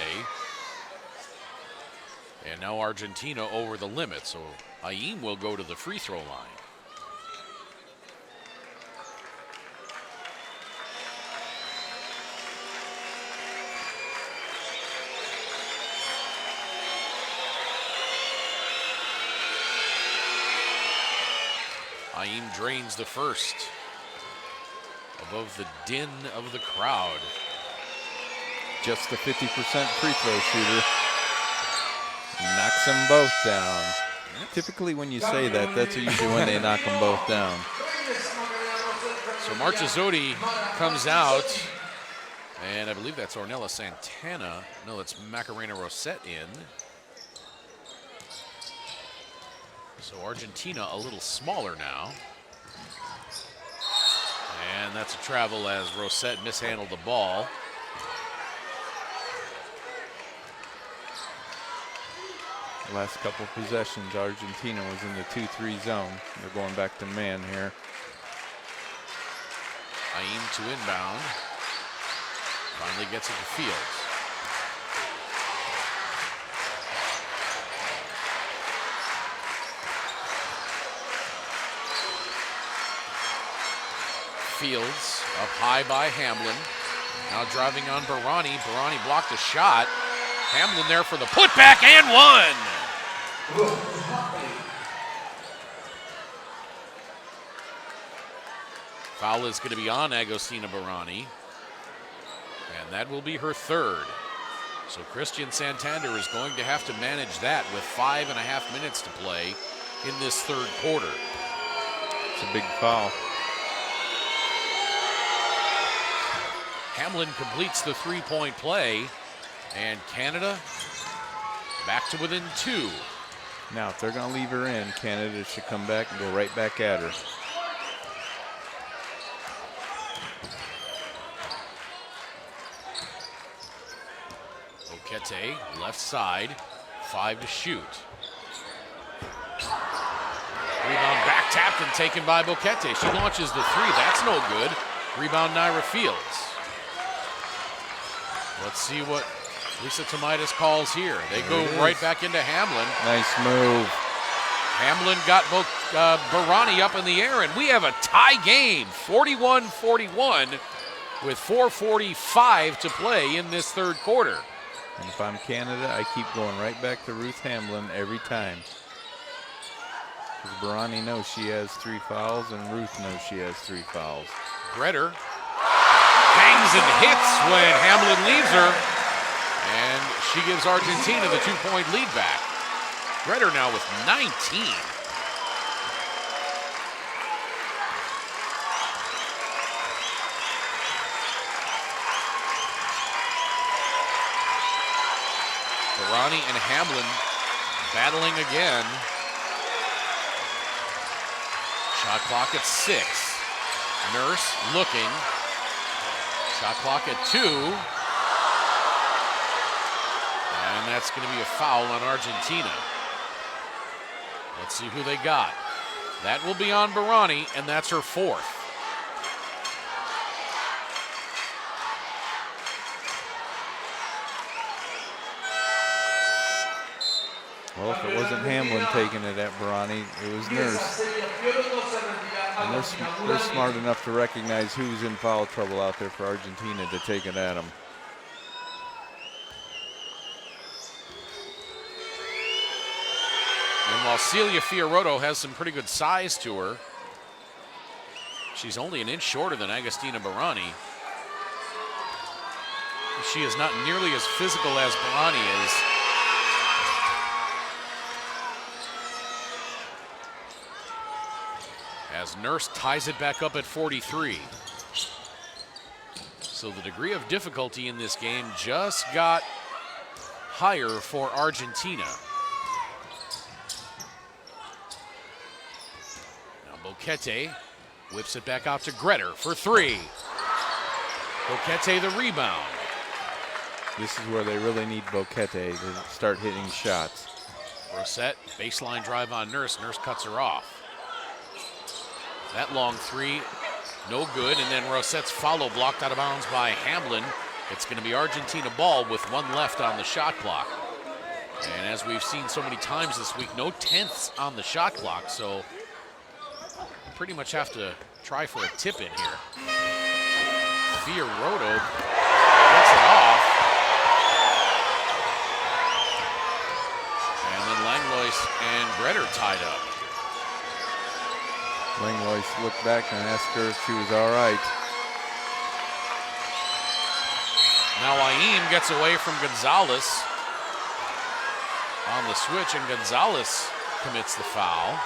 And now Argentina over the limit, so Ayim will go to the free throw line. Ayim drains the first. Above the din of the crowd. just a 50% free throw shooter. Knocks them both down. Typically when you say that, that's usually when they knock them both down. So Marchizzotti comes out, and I believe that's Ornella Santana. No, that's Macarena Rosette in. So Argentina a little smaller now. And that's a travel as Rosette mishandled the ball. Last couple of possessions, Argentina was in the 2-3 zone. They're going back to man here. Ayim to inbound. Finally gets it to Fields. Fields up high by Hamblin. Now driving on Barani. Barani blocked a shot. Hamblin there for the putback and one. Foul is going to be on Agostina Barani. And that will be her third. So Christian Santander is going to have to manage that with 5.5 minutes to play in this third quarter. It's a big foul. Hamlin completes the three-point play, and Canada back to within 2. Now, if they're going to leave her in, Canada should come back and go right back at her. Boquete, left side, 5 to shoot. Rebound back tapped and taken by Boquete. She launches the 3, that's no good. Rebound, Naira Fields. Let's see what Lisa Tomaitis calls here. They go right back into Hamlin. Nice move. Hamlin got both Barani up in the air, and we have a tie game, 41-41, with 4:45 to play in this third quarter. And if I'm Canada, I keep going right back to Ruth Hamlin every time. Because Barani knows she has 3 fouls, and Ruth knows she has 3 fouls. Gretter hangs and hits when Hamlin leaves her, and she gives Argentina the 2-point lead back. Gretter now with 19. Barani and Hamlin battling again. Shot clock at 6. Nurse looking. Shot clock at 2. And that's going to be a foul on Argentina. Let's see who they got. That will be on Barani, and that's her 4th. Well, if it wasn't Hamlin taking it at Barani, it was Nurse. And they're smart enough to recognize who's in foul trouble out there for Argentina to take it at them. And while Celia Fiorotto has some pretty good size to her, she's only an inch shorter than Agostina Barani. She is not nearly as physical as Barani is. As Nurse ties it back up at 43. So the degree of difficulty in this game just got higher for Argentina. Now Boquete whips it back out to Gretter for 3. Boquete the rebound. This is where they really need Boquete to start hitting shots. Rosette, baseline drive on Nurse. Nurse cuts her off. That long 3, no good, and then Rosette's follow blocked out of bounds by Hamlin. It's going to be Argentina ball with 1 left on the shot clock. And as we've seen so many times this week, no tenths on the shot clock, so pretty much have to try for a tip in here. Fiorotto gets it off. And then Langlois and Gretter tied up. Langlois looked back and asked her if she was all right. Now Aim gets away from Gonzalez on the switch, and Gonzalez commits the foul.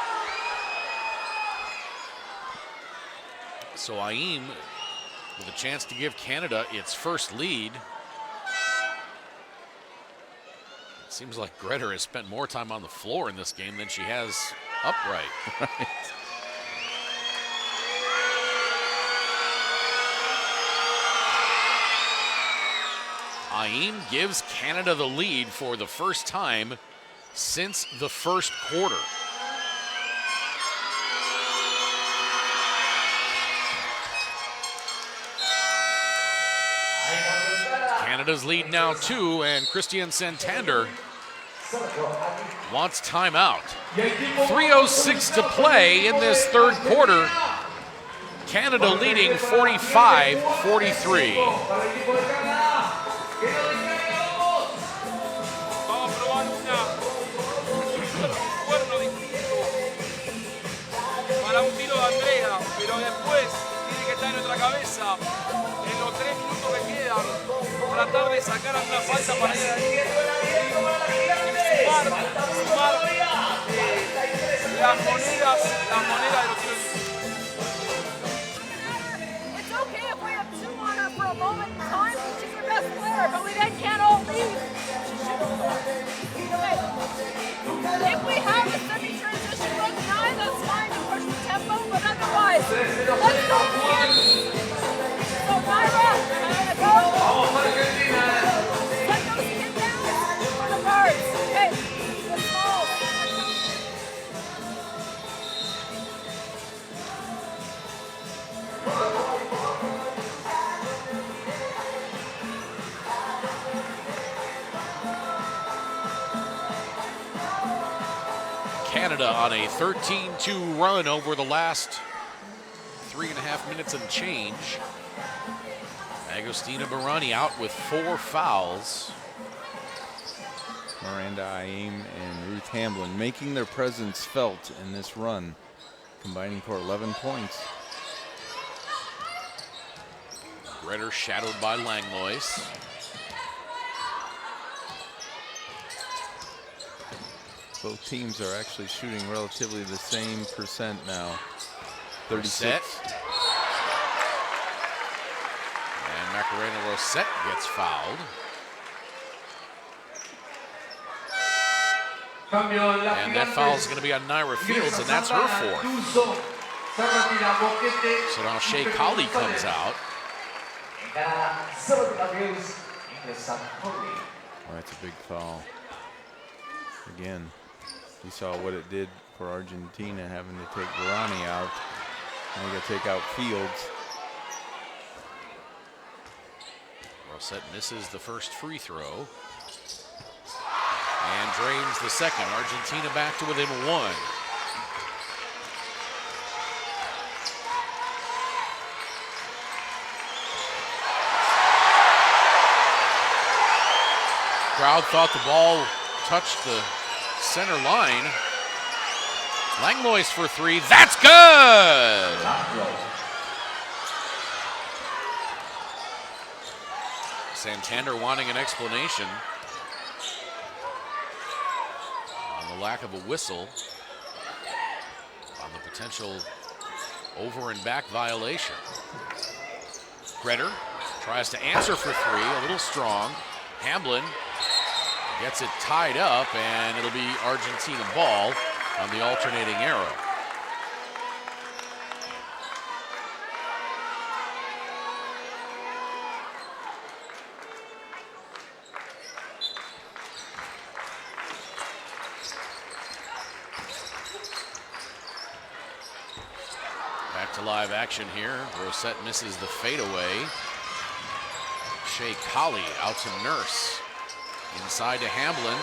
So Aim with a chance to give Canada its first lead. It seems like Gretter has spent more time on the floor in this game than she has upright. Right. Aim gives Canada the lead for the first time since the first quarter. Canada's lead now 2, and Christian Santander wants timeout. 3:06 to play in this third quarter. Canada leading 45-43. Para un tiro de Andrea, pero después tiene que estar en nuestra cabeza en los 3 minutos que quedan, tratar de sacar una falta para ir ahí y sumar las monedas de los tiros. It's okay if we have 2 on her for a moment in time. She's our best player, but we then can't all leave. If we have a semi-transition look now, that's fine to push the tempo, but otherwise, let's go here. So Naira, go. Let those get down for the guards. Okay, the smalls. Canada on a 13-2 run over the last 3.5 minutes and change. Agostina Barani out with 4 fouls. Miranda Aim and Ruth Hamblin making their presence felt in this run, combining for 11 points. Gretter shadowed by Langlois. Both teams are actually shooting relatively the same percent now. 36. And Macarena Rosette gets fouled. And that foul is going to be on Naira Fields, and that's her 4th. So now Shea Colley comes out. Oh, that's a big foul. Again, you saw what it did for Argentina having to take Barani out. Now you got to take out Fields. Rosette misses the first free throw. And drains the second. Argentina back to within 1. Crowd thought the ball touched the center line. Langlois for 3. That's good! Santander wanting an explanation on the lack of a whistle on the potential over and back violation. Gretter tries to answer for 3, a little strong. Hamblin gets it tied up, and it'll be Argentina ball on the alternating arrow. Back to live action here. Rosette misses the fadeaway. Shea Colley out to Nurse. Inside to Hamblin.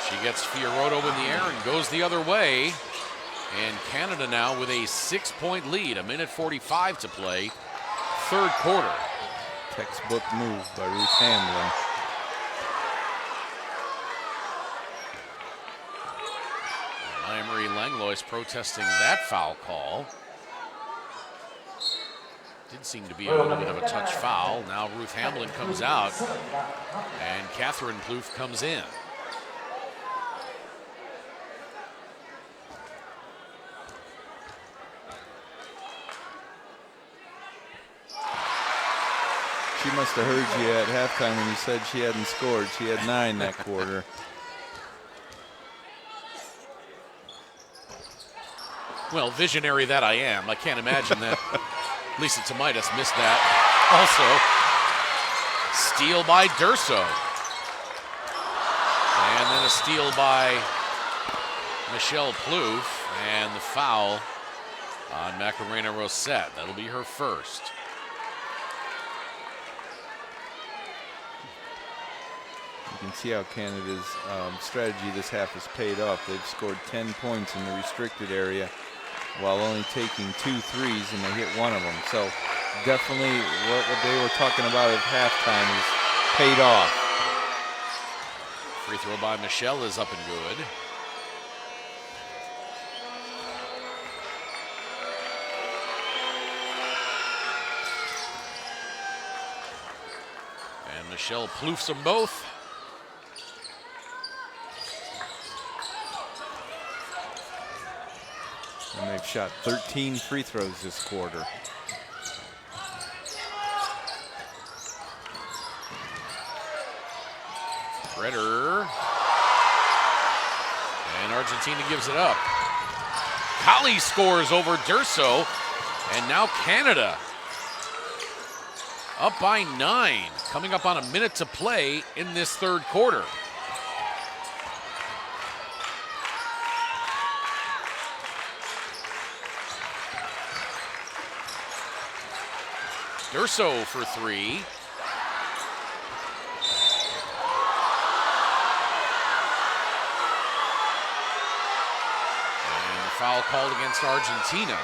She gets Fiorotto in the air and goes the other way. And Canada now with a 6-point lead, 1:45 to play, 3rd quarter. Textbook move by Ruth Hamblin. Marie Langlois protesting that foul call. Did seem to be a little bit of a touch foul. Now Ruth Hamblin comes out, and Catherine Plouffe comes in. She must have heard you at halftime when you said she hadn't scored. She had 9 that quarter. Well, visionary that I am, I can't imagine that Lisa Tomaitis missed that. Also, steal by Durso. And then a steal by Michelle Plouffe, and the foul on Macarena Rosette. That'll be her first. You can see how Canada's strategy this half has paid off. They've scored 10 points in the restricted area while only taking 2 threes, and they hit 1 of them. So definitely what they were talking about at halftime is paid off. Free throw by Michelle is up and good. And Michelle Plouffes them both. And they've shot 13 free throws this quarter. Gretter. And Argentina gives it up. Colley scores over Durso. And now Canada up by 9, coming up on a minute to play in this 3rd quarter. Durso for 3. foul called against Argentina.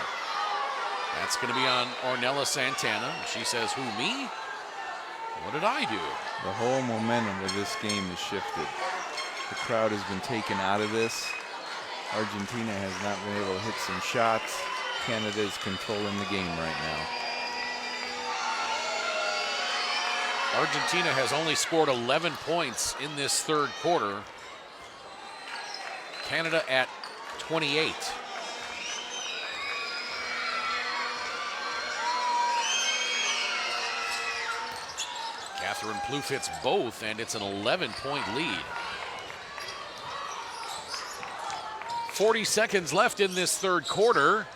That's going to be on Ornella Santana. She says, who, me? What did I do? The whole momentum of this game has shifted. The crowd has been taken out of this. Argentina has not been able to hit some shots. Canada is controlling the game right now. Argentina has only scored 11 points in this third quarter. Canada at 28. Catherine Plouffe hits both, and it's an 11-point lead. 40 seconds left in this third quarter.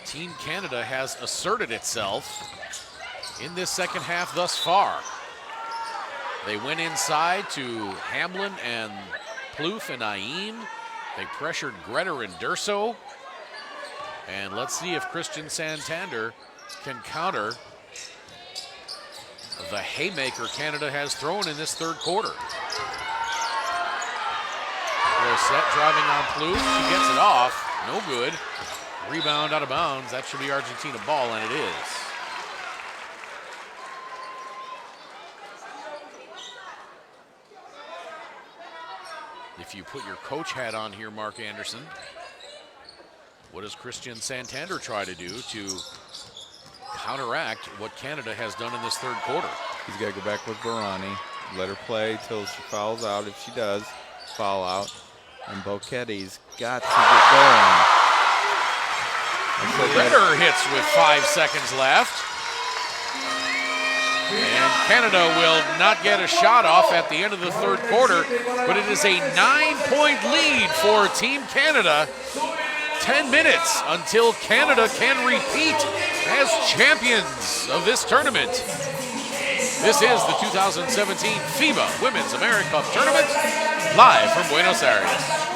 Team Canada has asserted itself in this second half thus far. They went inside to Hamlin and Plouffe and Ayin. They pressured Gretter and Durso. And let's see if Christian Santander can counter the haymaker Canada has thrown in this third quarter. Rosette driving on Plouffe. She gets it off. No good. Rebound out of bounds. That should be Argentina ball, and it is. If you put your coach hat on here, Mark Anderson, what does Christian Santander try to do to counteract what Canada has done in this third quarter? He's got to go back with Barani, let her play till she fouls out. If she does, foul out. And Bochetti's got to get going. Ritter hits with 5 seconds left. And Canada will not get a shot off at the end of the third quarter, but it is a 9-point lead for Team Canada. 10 minutes until Canada can repeat as champions of this tournament. This is the 2017 FIBA Women's Americup Tournament, live from Buenos Aires.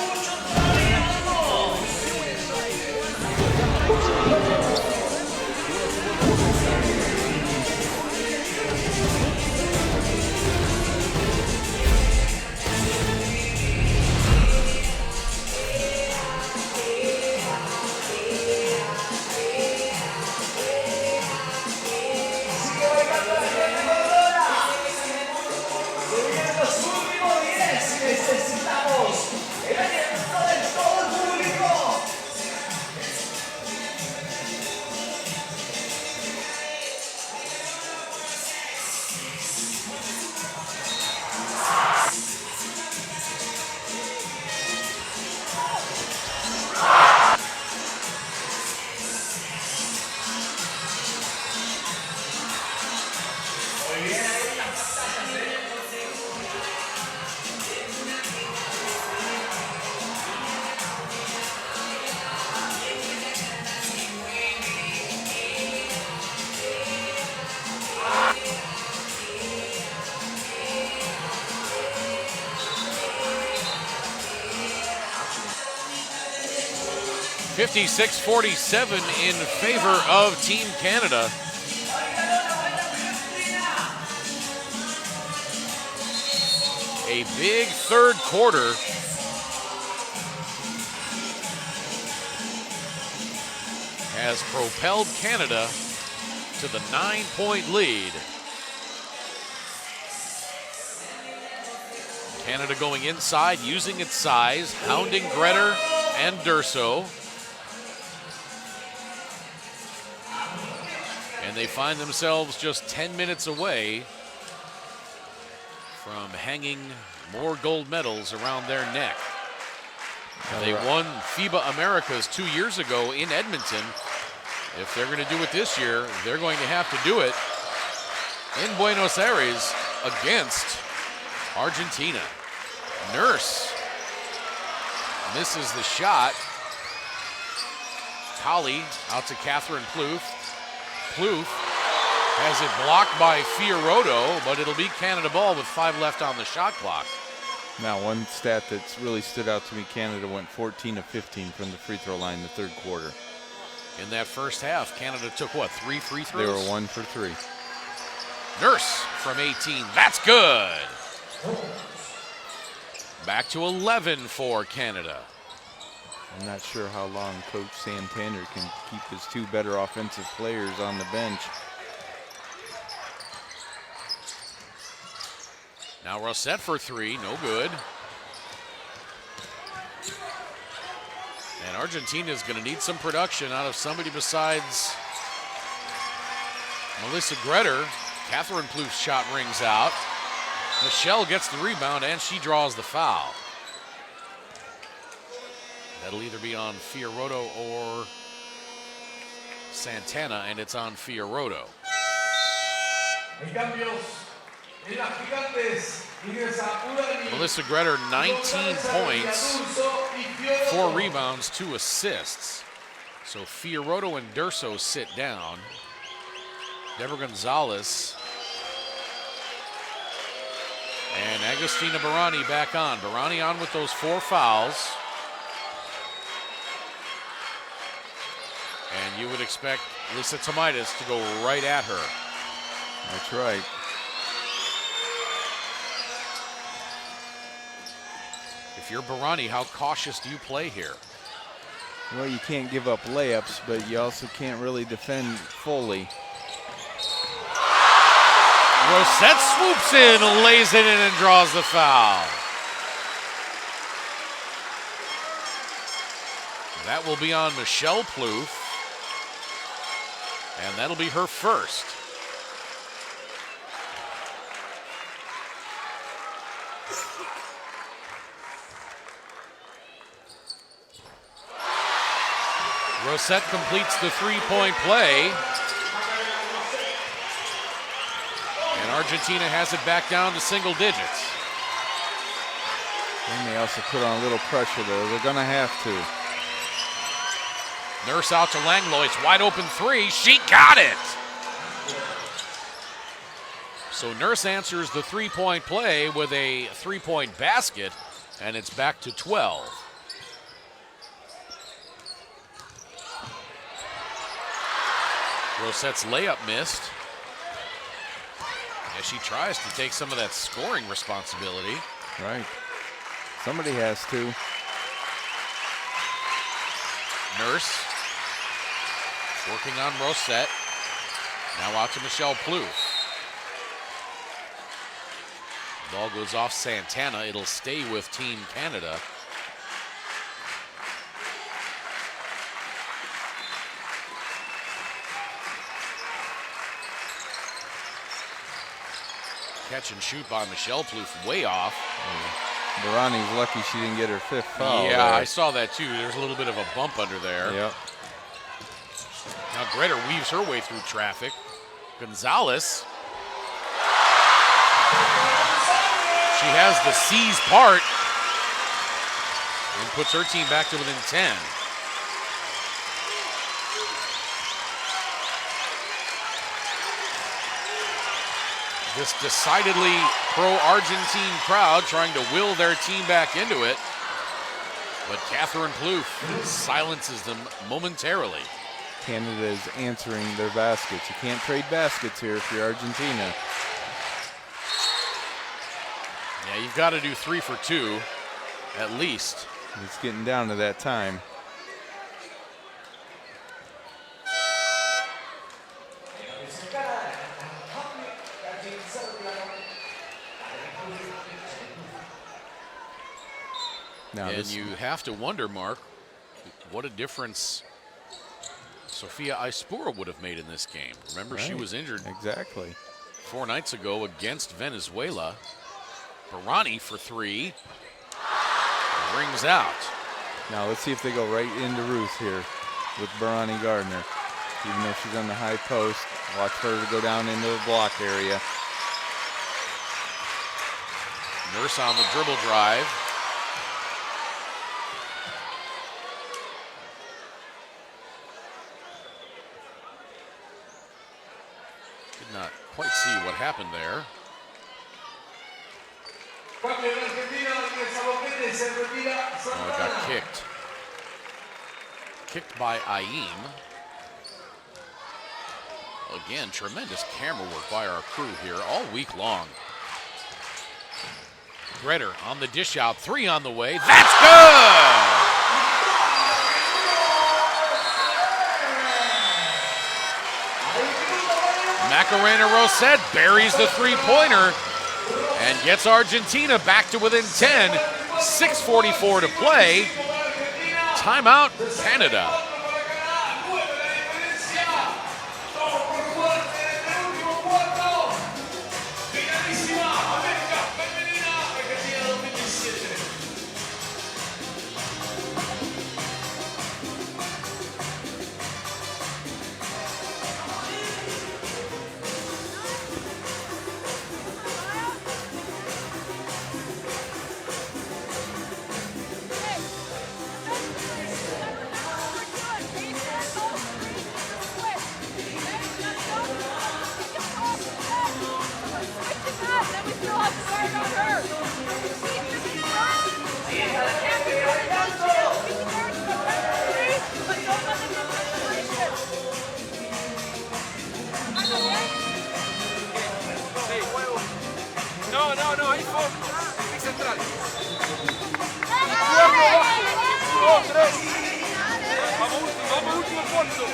(56-47) in favor of Team Canada. A big third quarter. Has propelled Canada to the 9-point lead. Canada going inside, using its size, hounding Gretter and Durso. And they find themselves just 10 minutes away from hanging more gold medals around their neck. They won FIBA Americas 2 years ago in Edmonton. If they're going to do it this year, they're going to have to do it in Buenos Aires against Argentina. Nurse misses the shot. Colley out to Catherine Plouffe. Plouffe has it blocked by Fiorato, but it'll be Canada ball with 5 left on the shot clock. Now, one stat that's really stood out to me, Canada went 14 of 15 from the free throw line in the third quarter. In that first half, Canada took, what, 3 free throws? They were 1 for 3. Nurse from 18, that's good. Back to 11 for Canada. I'm not sure how long Coach Santander can keep his two better offensive players on the bench. Now Rosette for three, no good. And Argentina is going to need some production out of somebody besides Melissa Gretter. Catherine Plouffe's shot rings out. Michelle gets the rebound and she draws the foul. That'll either be on Fioretto or Santana, and it's on Fioretto. Melissa Gretter, 19 points, 4 rebounds, 2 assists. So Fioretto and Durso sit down. Deborah Gonzalez and Agostina Barani back on. Barani on with those 4 fouls. And you would expect Lisa Tomaitis to go right at her. That's right. If you're Barani, how cautious do you play here? Well, you can't give up layups, but you also can't really defend fully. Rosette swoops in, lays it in, and draws the foul. That will be on Michelle Plouffe, and that'll be her first. Rosette completes the three-point play. And Argentina has it back down to single digits. And they also put on a little pressure, though. They're going to have to. Nurse out to Langlois, wide open three. She got it! So Nurse answers the three-point play with a three-point basket, and it's back to 12. Rosette's layup missed as she tries to take some of that scoring responsibility. Right. Somebody has to. Nurse working on Rosette. Now out to Michelle Plouffe. Ball goes off Santana. It'll stay with Team Canada. Catch and shoot by Michelle Plouffe, way off. Barani's lucky she didn't get her 5th foul. Yeah, there. I saw that too. There's a little bit of a bump under there. Yep. Now Gretter weaves her way through traffic. Gonzalez. She has the C's part and puts her team back to within 10. This decidedly pro-Argentine crowd trying to will their team back into it. But Catherine Plouffe silences them momentarily. Canada is answering their baskets. You can't trade baskets here if you're Argentina. Yeah, you've got to do 3 for 2, at least. It's getting down to that time. Now and you have to wonder, Mark, what a difference Sofia Aispura would have made in this game. Remember, she was injured exactly 4 nights ago against Venezuela. Barani for 3. Rings out. Now let's see if they go right into Ruth here with Barani Gardner. Even though she's on the high post, watch her to go down into the block area. Nurse on the dribble drive. Did not quite see what happened there. Oh, it got kicked. Kicked by Aim. Again, tremendous camera work by our crew here all week long. Gretter on the dish out, 3 on the way. That's good! Macarena Rosette buries the three-pointer and gets Argentina back to within 10. 6:44 to play. Timeout, Canada. No, ahí fue. Ahí central. 1, 2, 3. Vamos, último cuarto.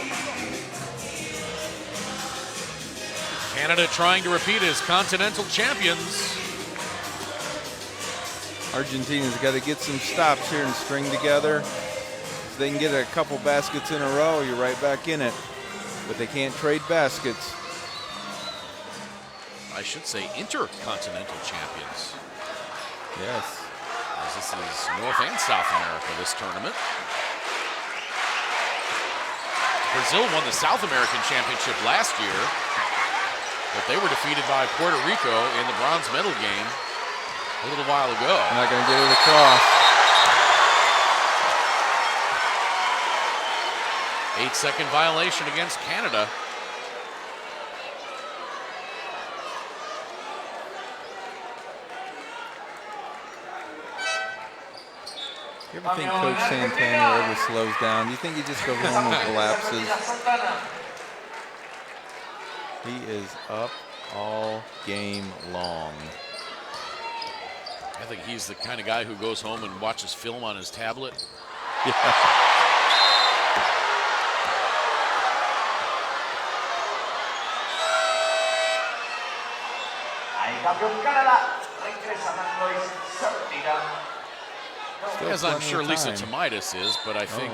Canada trying to repeat as continental champions. Argentina's got to get some stops here and string together. If they can get a couple baskets in a row, you're right back in it. But they can't trade baskets. I should say intercontinental champions. Yes. As this is North and South America, this tournament. Brazil won the South American Championship last year, but they were defeated by Puerto Rico in the bronze medal game a little while ago. Not going to get it across. 8-second violation against Canada. You ever think Coach Santana ever slows down? Do you think he just goes home and collapses? He is up all game long. I think he's the kind of guy who goes home and watches film on his tablet. Yeah. As I'm sure Lisa Tomaitis is, but I think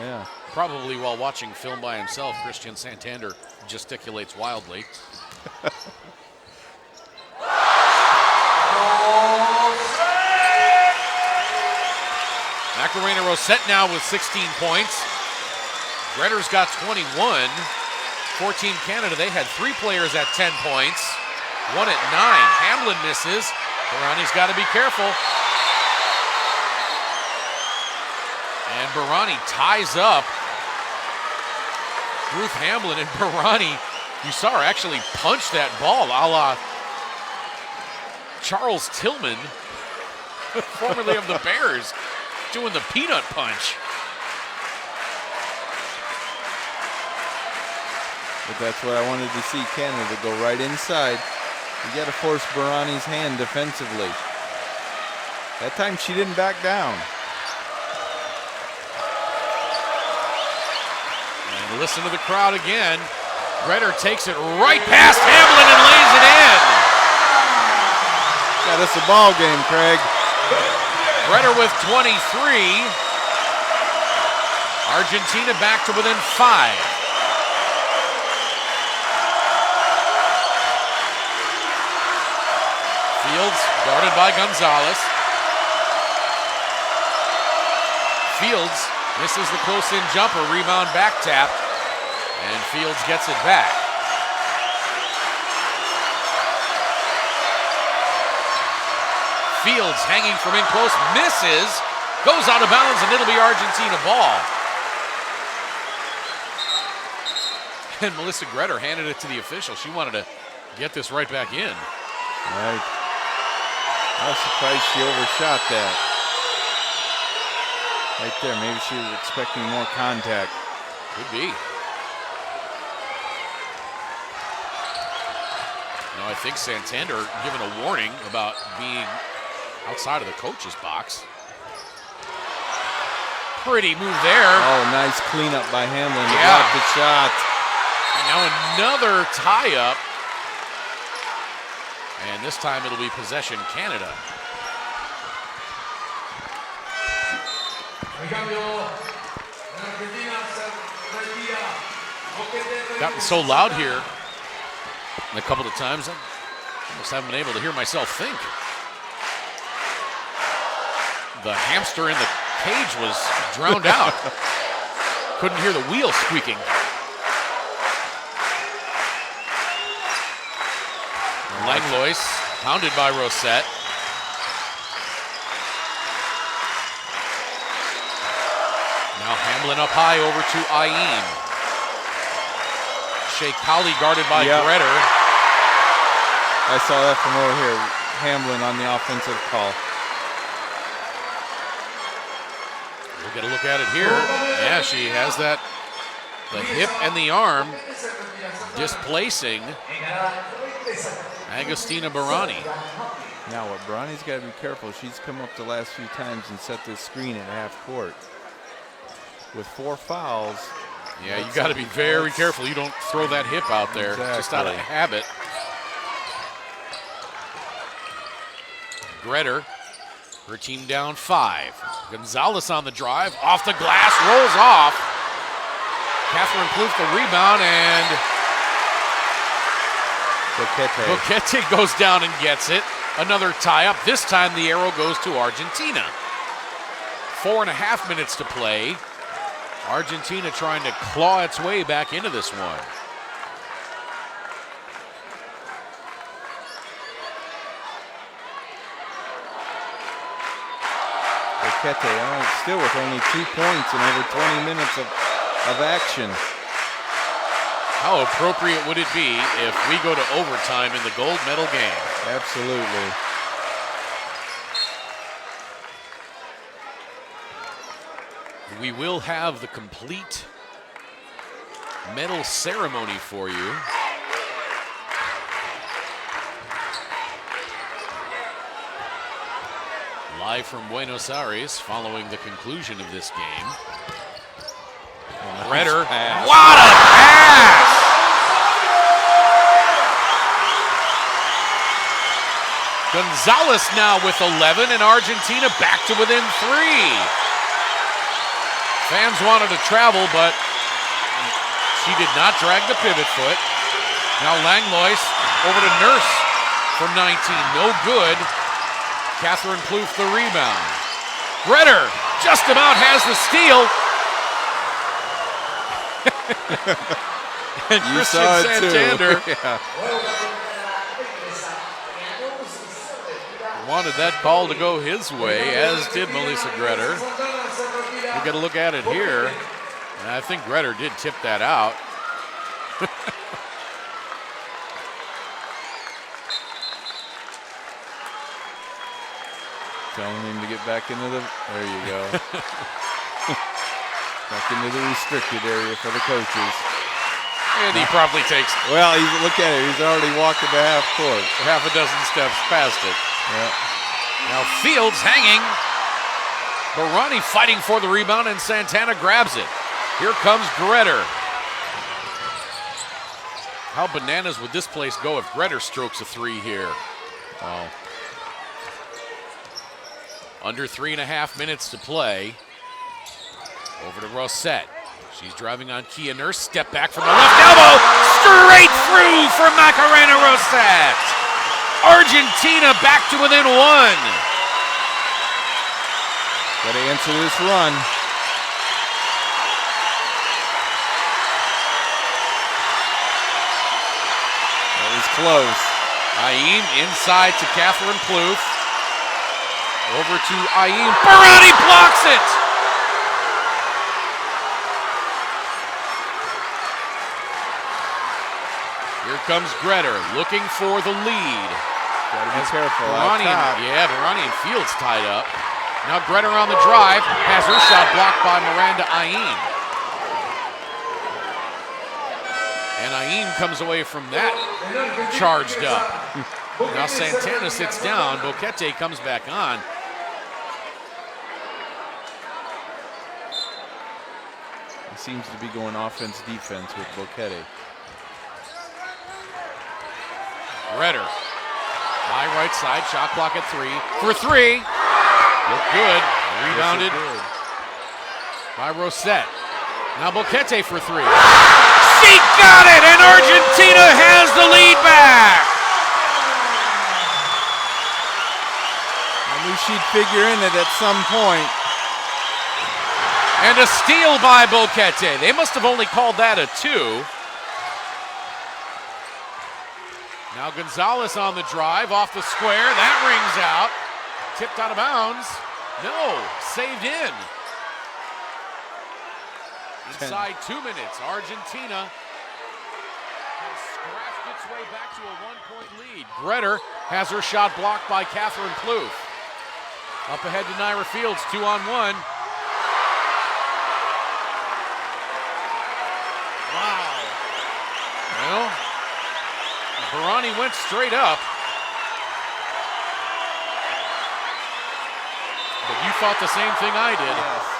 probably while watching film by himself, Christian Santander gesticulates wildly. Macarena Rosette now with 16 points. Gretter's got 21. 14 Canada, they had 3 players at 10 points. 1 at 9. Hamlin misses. Barani's got to be careful. And Barani ties up Ruth Hamlin, and Barani, you saw her actually punch that ball a la Charles Tillman, formerly of the Bears, doing the peanut punch. But that's what I wanted to see Canada go right inside. You got to force Barani's hand defensively. That time she didn't back down. And listen to the crowd again. Gretter takes it right past Hamlin and lays it in. Yeah, that's a ball game, Craig. Gretter with 23. Argentina back to within 5. Fields guarded by Gonzalez. Fields misses the close-in jumper, rebound back tap, and Fields gets it back. Fields hanging from in close, misses, goes out of bounds, and it'll be Argentina ball. And Melissa Gretter handed it to the official. She wanted to get this right back in. Right. I was surprised she overshot that. Right there, maybe she was expecting more contact. Could be. No, I think Santander given a warning about being outside of the coach's box. Pretty move there. Oh, nice cleanup by Hamlin to Yeah. block the shot. And now another tie-up. And this time it'll be possession Canada. Gotten so loud here a couple of times, I almost haven't been able to hear myself think. The hamster in the cage was drowned out. Couldn't hear the wheel squeaking. Langlois pounded by Rosette. Now Hamlin up high over to Ayin. Shea Cowley guarded by Gretter. I saw that from over here. Hamlin on the offensive call. We'll get a look at it here. Yeah, she has that, the hip and the arm displacing Agostina Barani. Now what Barani's got to be careful. She's come up the last few times and set this screen at half court. With 4 fouls. Yeah, you got to be very careful. You don't throw that hip out there just out of habit. Gretter, her team down 5. Gonzalez on the drive, off the glass, rolls off. Catherine Plouffe the rebound, and Boquete goes down and gets it. Another tie-up. This time the arrow goes to Argentina. 4.5 minutes to play. Argentina trying to claw its way back into this one. Boquete still with only 2 points in over 20 minutes of action. How appropriate would it be if we go to overtime in the gold medal game? Absolutely. We will have the complete medal ceremony for you. Live from Buenos Aires following the conclusion of this game. Gretter, what a pass! Gonzalez now with 11, and Argentina back to within 3. Fans wanted to travel, but she did not drag the pivot foot. Now Langlois over to Nurse from 19, no good. Catherine Plouffe the rebound. Gretter just about has the steal. And You Christian saw it Santander too. Yeah. wanted that call to go his way, as did Melissa Gretter. We'll get a look at it here. And I think Gretter did tip that out. Telling him to get back into the, there you go. Back into the restricted area for the coaches. And he probably takes, well, look at it, he's already walked to half court. half a dozen steps past it. Yeah. Now Fields hanging. Barani fighting for the rebound, and Santana grabs it. Here comes Gretter. How bananas would this place go if Gretter strokes a 3 here? Wow. Under 3.5 minutes to play. Over to Rosette. She's driving on Kia Nurse. Step back from the left elbow. Straight through for Macarena Rosette. Argentina back to within 1. Got to answer this run. That was close. Ayin inside to Catherine Plouffe. Over to Ayin. Barani blocks it. Here comes Gretter looking for the lead. Got to be careful. Barani and Fields tied up. Now Gretter on the drive, has her shot blocked by Miranda Ayin. And Ayin comes away from that charged up. Now Santana sits down, Boquete comes back on. He seems to be going offense-defense with Boquete. Gretter High right side, shot clock at 3. For 3. Look good. Rebounded by Rosette. Now Boquete for 3. She got it, and Argentina has the lead back. I knew she'd figure in it at some point. And a steal by Boquete. They must have only called that a 2. Now Gonzalez on the drive, off the square. That rings out. Tipped out of bounds. No, saved in. Inside 2 minutes, Argentina has scratched its way back to a 1-point lead. Gretter has her shot blocked by Catherine Plouffe. Up ahead to Naira Fields, 2-on-1. Wow. Well, Barani went straight up. But you thought the same thing I did. Yes.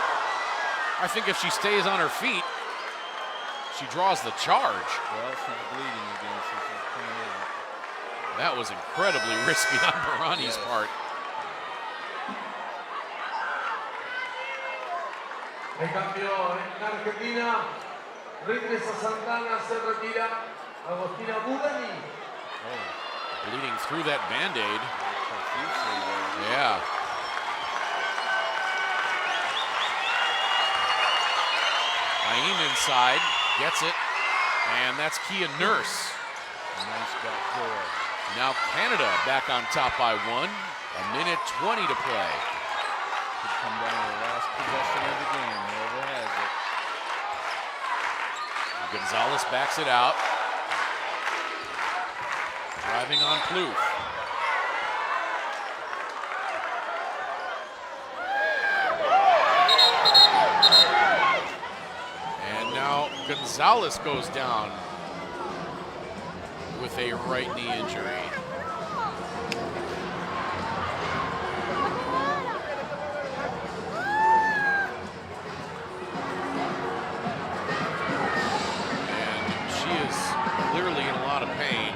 I think if she stays on her feet, she draws the charge. Well, she's bleeding again, so she's coming in. That was incredibly risky on Barani's part. El campeón en Argentina, Reyes Santana se retira, Agostina Budani. Oh, bleeding through that Band-Aid. Yeah. Naeem inside, gets it, and that's Kia Nurse. Nice back door. Now Canada back on top by 1. 1:20 to play. Could come down to the last possession of the game, whoever has it. Gonzalez backs it out. Driving on Plouffe. And now Gonzalez goes down with a right knee injury. Clearly in a lot of pain.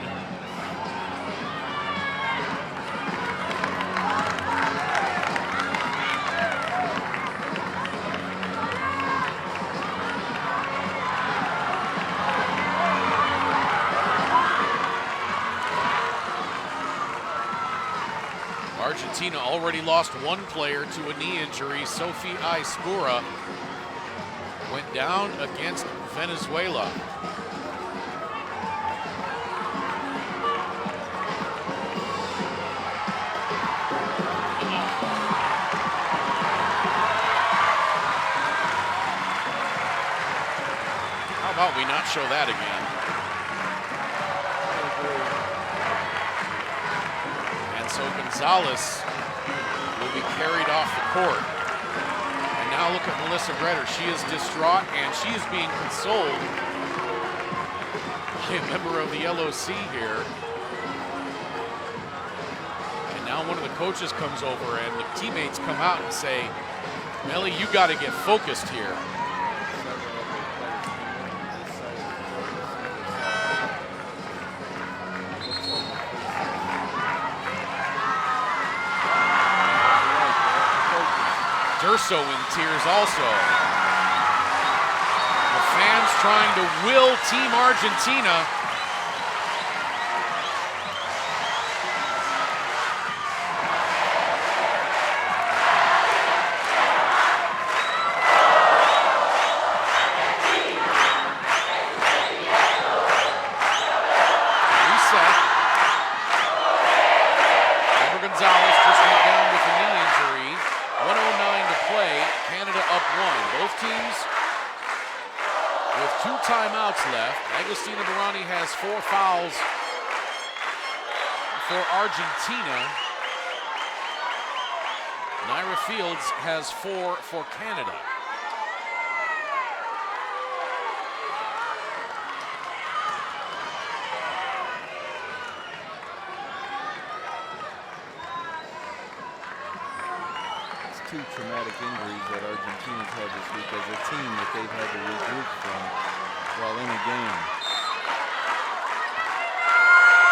Argentina already lost 1 player to a knee injury. Sophie Aispura went down against Venezuela. How about we not show that again? And so Gonzalez will be carried off the court. And now look at Melissa Gretter. She is distraught and she is being consoled by a member of the LOC here. And now one of the coaches comes over and the teammates come out and say, Melly, you got to get focused here. Durso in tears also. The fans trying to will Team Argentina. Reset. Amber Gonzalez just went down with a knee injury. 1:09 to play, Canada up 1. Both teams with 2 timeouts left. Agostina Barani has 4 fouls for Argentina. Naira Fields has 4 for Canada. Two traumatic injuries that Argentina's had this week as a team that they've had to regroup from while in a game.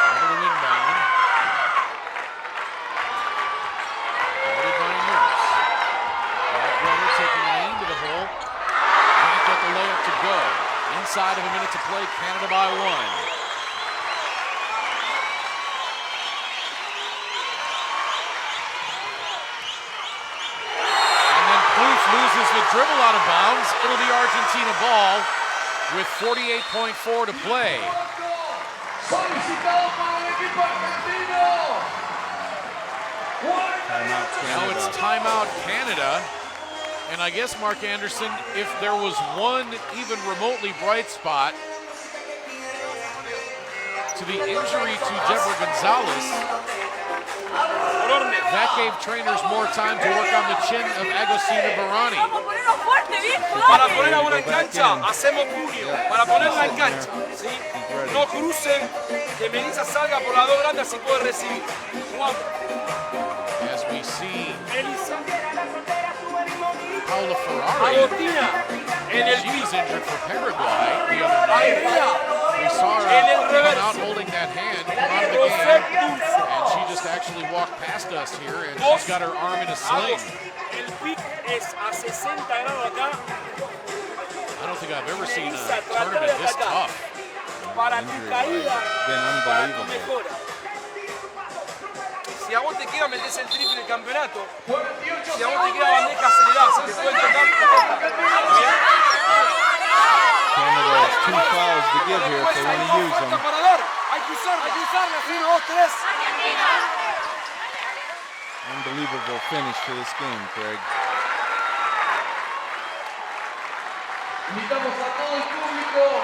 Over the inbound. inside of a minute to play. Canada by 1. And then Plouffe loses the dribble out of bounds. It'll be Argentina ball with 48.4 to play. Solicitado para el equipo argentino. Now it's timeout Canada. And I guess, Mark Anderson, if there was one even remotely bright spot to the injury to Deborah Gonzalez, that gave trainers more time to work on the chin of Agostina Barani. Para poner a una en cancha, hacemos puño. Para ponerla en cancha, ¿sí? No crucen, que Melissa salga por la dos grande, así puede recibir. As we see Paula Ferrari, Agostina en el she's injured for Paraguay the other night. We saw her come out holding that hand, come out of the game, and she just actually walked past us here, and she's got her arm in a sling. El pic es a 60 grados acá. I don't think I've ever seen a tournament this tough. Para tu caída, Been para tu unbelievable. mejora. Si a vos te queda meterse el triple del campeonato, si a vos te queda bandeja acelerada, se te pueden tocar. Canada has 2 fouls to give here if they want to use them. Para dar, hay que usarla. 1, 2, 3. Unbelievable finish to this game, Craig. Invitamos a todo el público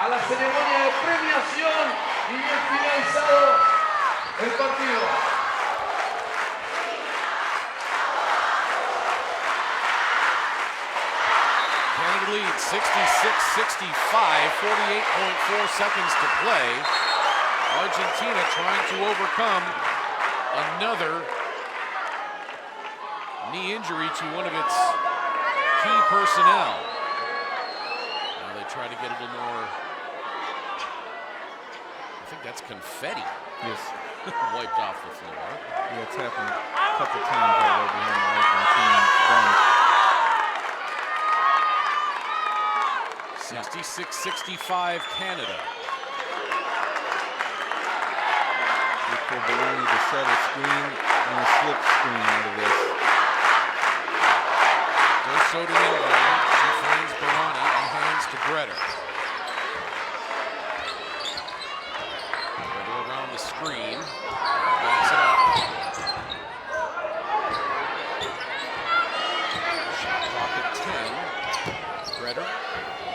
a la ceremonia de premiación y bien finalizado el partido. Canada leads 66-65, 48.4 seconds to play. Argentina trying to overcome another knee injury to one of its key personnel. Now they try to get a little more, I think that's confetti. Yes. Wiped off the floor. Yeah, it's happened a couple times already behind the Argentine bench. 66-65 Canada. Look for Barani to set a screen and a slip screen out of this. Doso to Milburn. She finds Barani and hands to Greta. Greta around the screen. Backs it up. Shot clock at 10. Greta.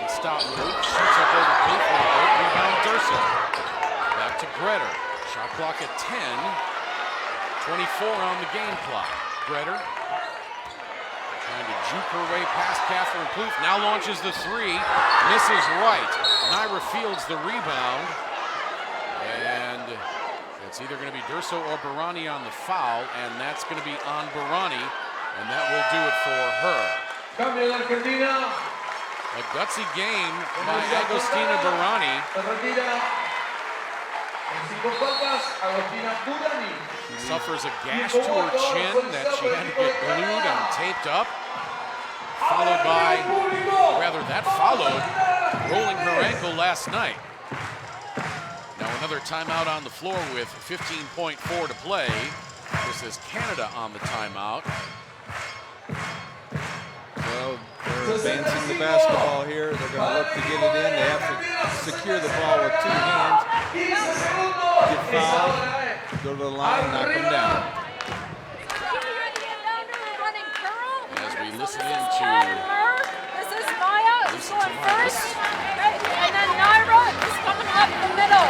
Stop move. Shoots up over Plouffe for the break. Rebound Durso. Back to Greta. Shot clock at 10. 24 on the game clock. Greta trying to juke her way past Catherine Plouffe. Now launches the 3. Misses right. Naira fields the rebound. And it's either going to be Durso or Barani on the foul. And that's going to be on Barani. And that will do it for her. Cambio de Argentina. A gutsy game by Agostina Barani. Suffers a gash to her chin that she had to get glued and taped up. Followed by, rather that followed, rolling her ankle last night. Now another timeout on the floor with 15.4 to play. This is Canada on the timeout. Well, they're advancing the basketball here. They're going to look to get it in. They have to secure the ball with 2 hands. Get fouled, go to the line, knock them down. As we listen in to This is Maya, who's listen to going Maya. first. Okay, and then Naira is coming up the middle.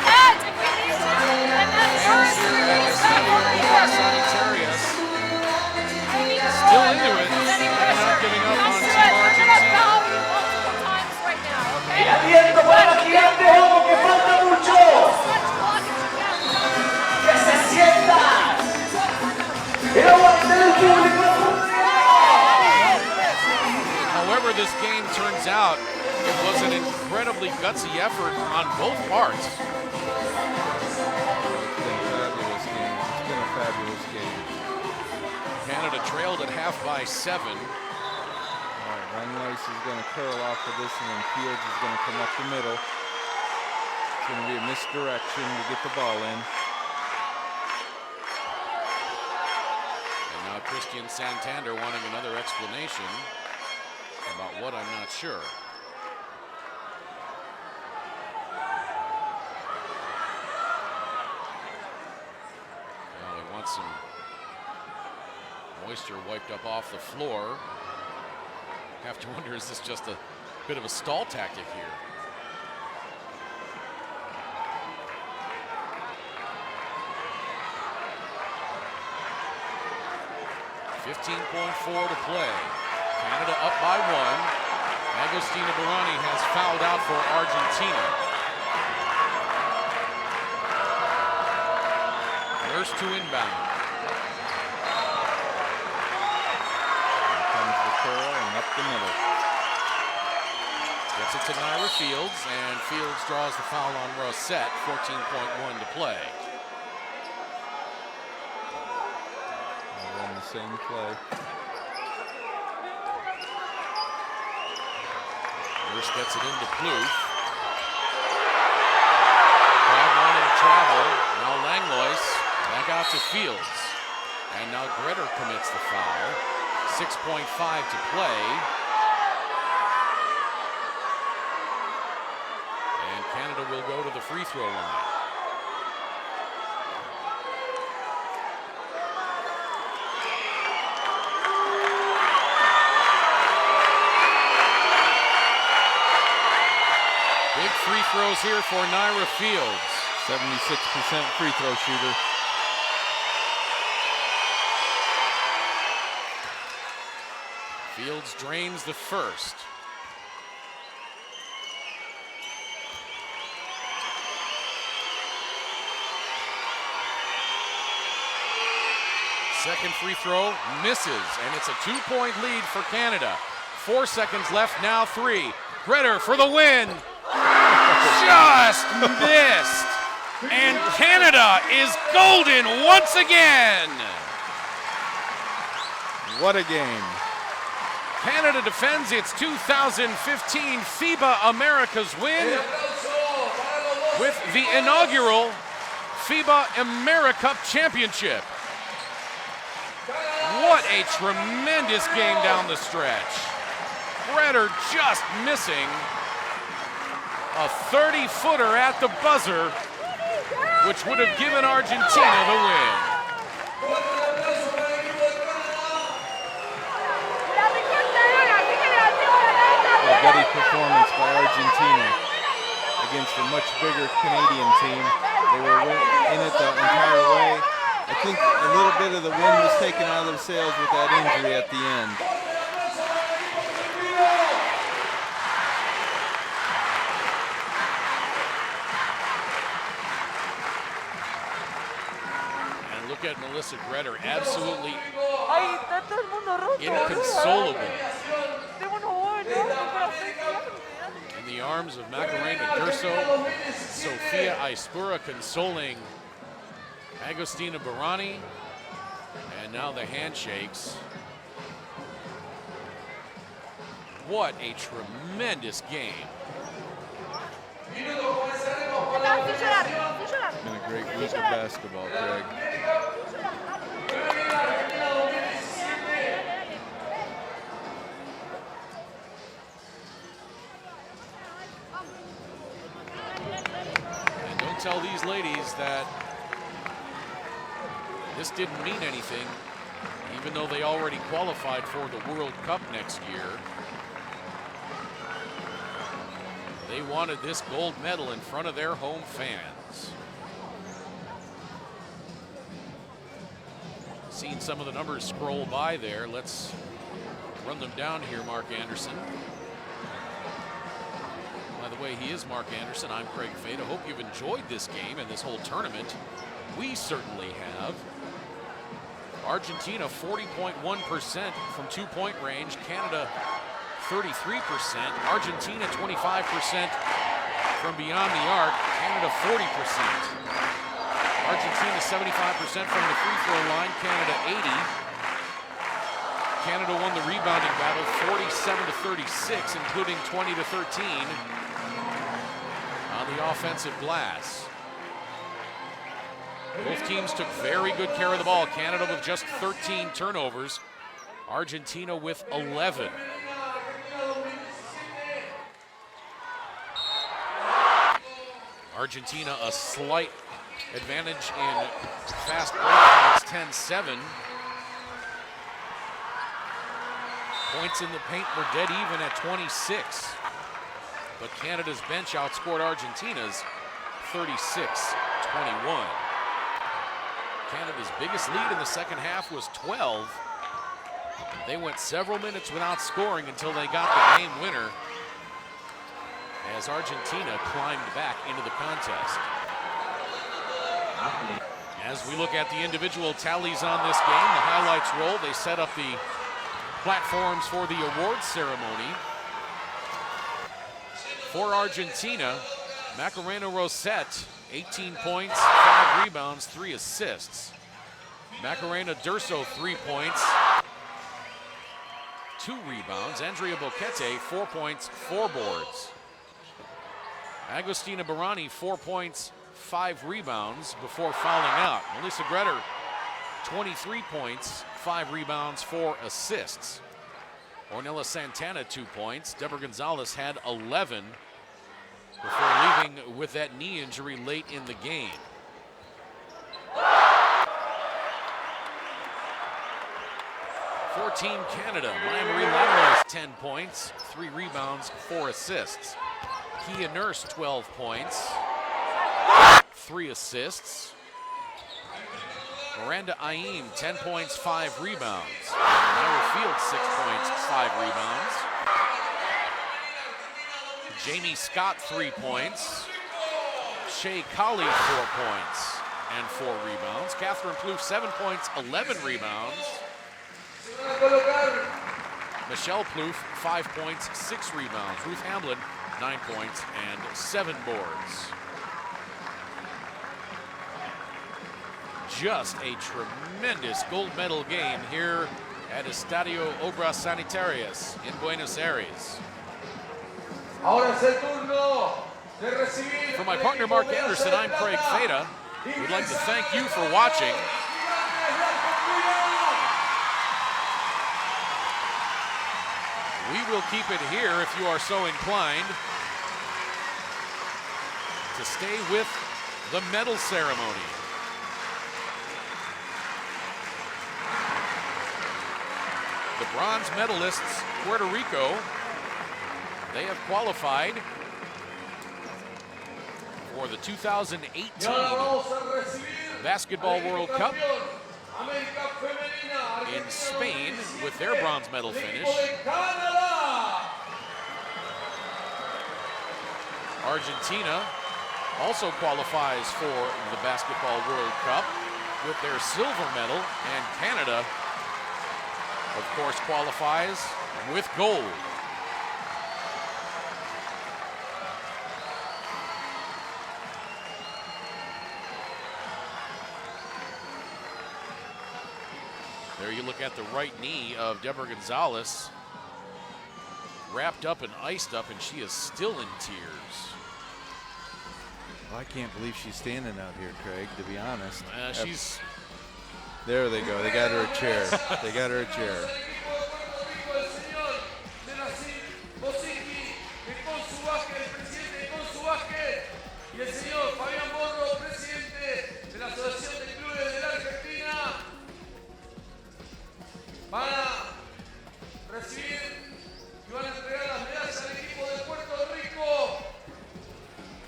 And if we need to, and then first, back over here. Sanitarius still into it. They're not giving up on Team We're going to Argentina. foul you multiple times right now, okay? Atiendo para la gigante, ojo que falta mucho. Let's block it together. Que se sienta. Y aguante el público. However this game turns out, it was an incredibly gutsy effort on both parts. It's been a fabulous game. It's been a fabulous game. Canada trailed at half by 7. All right, Langlois is going to curl off of this, and then Fields is going to come up the middle. It's going to be a misdirection to get the ball in. And now Christian Santander wanting another explanation about what, I'm not sure. Well, they want some moisture wiped up off the floor. Have to wonder, is this just a bit of a stall tactic here? .4 to play. Canada up by 1. Agostina Barani has fouled out for Argentina. Nurse to inbound. Here comes the curl and up the middle. Gets it to Naira Fields, and Fields draws the foul on Rossett. 14.1 to play. On the same play. Nurse gets it into Plouffe. Crowd wanting to travel. Now Langlois back out to Fields. And now Gretter commits the foul. 6.5 to play. And Canada will go to the free throw line. Big free throws here for Naira Fields. 76% free throw shooter. Fields drains the first. Second free throw misses, and it's a 2-point lead for Canada. 4 seconds left, now 3. Gretter for the win. Just missed. And Canada is golden once again. What a game. Canada defends its 2015 FIBA Americas win with the inaugural FIBA Americup championship. What a tremendous game down the stretch. Gretter just missing a 30-footer at the buzzer, which would have given Argentina the win. A gutty performance by Argentina against a much bigger Canadian team. They were in it the entire way. I think a little bit of the wind was taken out of their sails with that injury at the end. And look at Melissa Gretter, absolutely inconsolable. In the arms of Macarena Durso, Sofia Aispura consoling Agostina Barani, and now the handshakes. What a tremendous game. It's been a great week of basketball, Craig. And don't tell these ladies that this didn't mean anything, even though they already qualified for the World Cup next year. They wanted this gold medal in front of their home fans. Seen some of the numbers scroll by there. Let's run them down here, Mark Anderson. By the way, he is Mark Anderson. I'm Craig Fade. I hope you've enjoyed this game and this whole tournament. We certainly have. Argentina 40.1% from 2-point range. Canada 33%. Argentina 25% from beyond the arc. Canada 40%. Argentina 75% from the free throw line. Canada 80. Canada won the rebounding battle 47-36, including 20-13 on the offensive glass. Both teams took very good care of the ball. Canada with just 13 turnovers, Argentina with 11. Argentina a slight advantage in fast break. It's 10-7. Points in the paint were dead even at 26. But Canada's bench outscored Argentina's 36-21. Canada's biggest lead in the second half was 12. They went several minutes without scoring until they got the game winner as Argentina climbed back into the contest. As we look at the individual tallies on this game, the highlights roll. They set up the platforms for the awards ceremony. For Argentina, Macarena Rosette, 18 points, 5 rebounds, 3 assists. Macarena Durso, 3 points, 2 rebounds. Andrea Boquete, 4 points, 4 boards. Agostina Barani, 4 points, 5 rebounds before fouling out. Melissa Greder, 23 points, 5 rebounds, 4 assists. Ornella Santana, 2 points. Deborah Gonzalez had 11 before leaving with that knee injury late in the game. For Team Canada, Maya Marie Lamoulas, 10 points, 3 rebounds, 4 assists. Kia Nurse, 12 points, 3 assists. Miranda Aim, 10 points, 5 rebounds. Myra Field, 6 points, 5 rebounds. Jamie Scott, 3 points. Shea Colley, 4 points and 4 rebounds. Catherine Plouffe, 7 points, 11 rebounds. Michelle Plouffe, 5 points, 6 rebounds. Ruth Hamlin, 9 points and 7 boards. Just a tremendous gold medal game here at Estadio Obras Sanitarias in Buenos Aires. For my partner Mark Anderson, I'm Craig Feta. We'd like to thank you for watching. We will keep it here if you are so inclined to stay with the medal ceremony. The bronze medalists, Puerto Rico, they have qualified for the 2018 Basketball World Cup in Spain with their bronze medal finish. Argentina also qualifies for the Basketball World Cup with their silver medal, and Canada, of course, qualifies with gold. There you look at the right knee of Deborah Gonzalez, wrapped up and iced up, and she is still in tears. Well, I can't believe she's standing out here, Craig, to be honest. She's... There they go. They got her a chair. They got her a chair.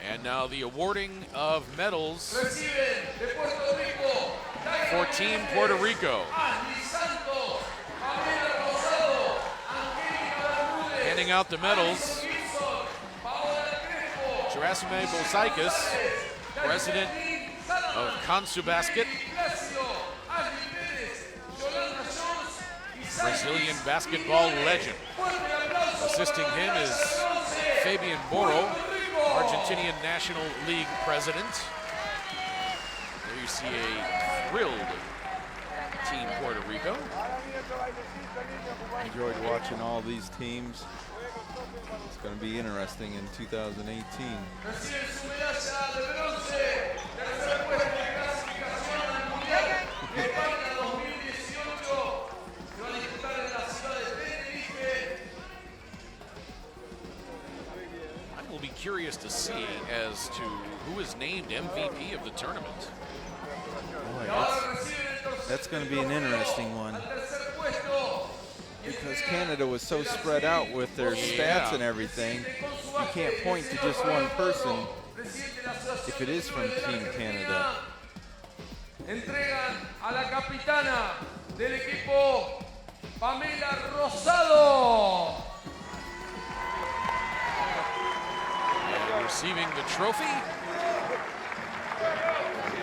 And now the awarding of medals for Team Puerto Rico. Handing out the medals, Gerasime Bosaikis, president of Kansu Basket. Brazilian basketball legend. Assisting him is Fabian Boro, Argentinian National League president. There you see a thrilled Team Puerto Rico. Enjoyed watching all these teams. It's going to be interesting in 2018. Recibe su medalla de bronce, tercer puesto de clasificación al Mundial de España 2018, que va a disputar en la ciudad de Tenerife. I will be curious to see as to who is named MVP of the tournament. Boy, Y ahora recibe el tercer that's going to be an interesting one. al tercer puesto. Because Canada was so spread out with their stats and everything, you can't point to just one person if it is from Team Canada. Entregan a la capitana del equipo, Pamela Rosado. And receiving the trophy,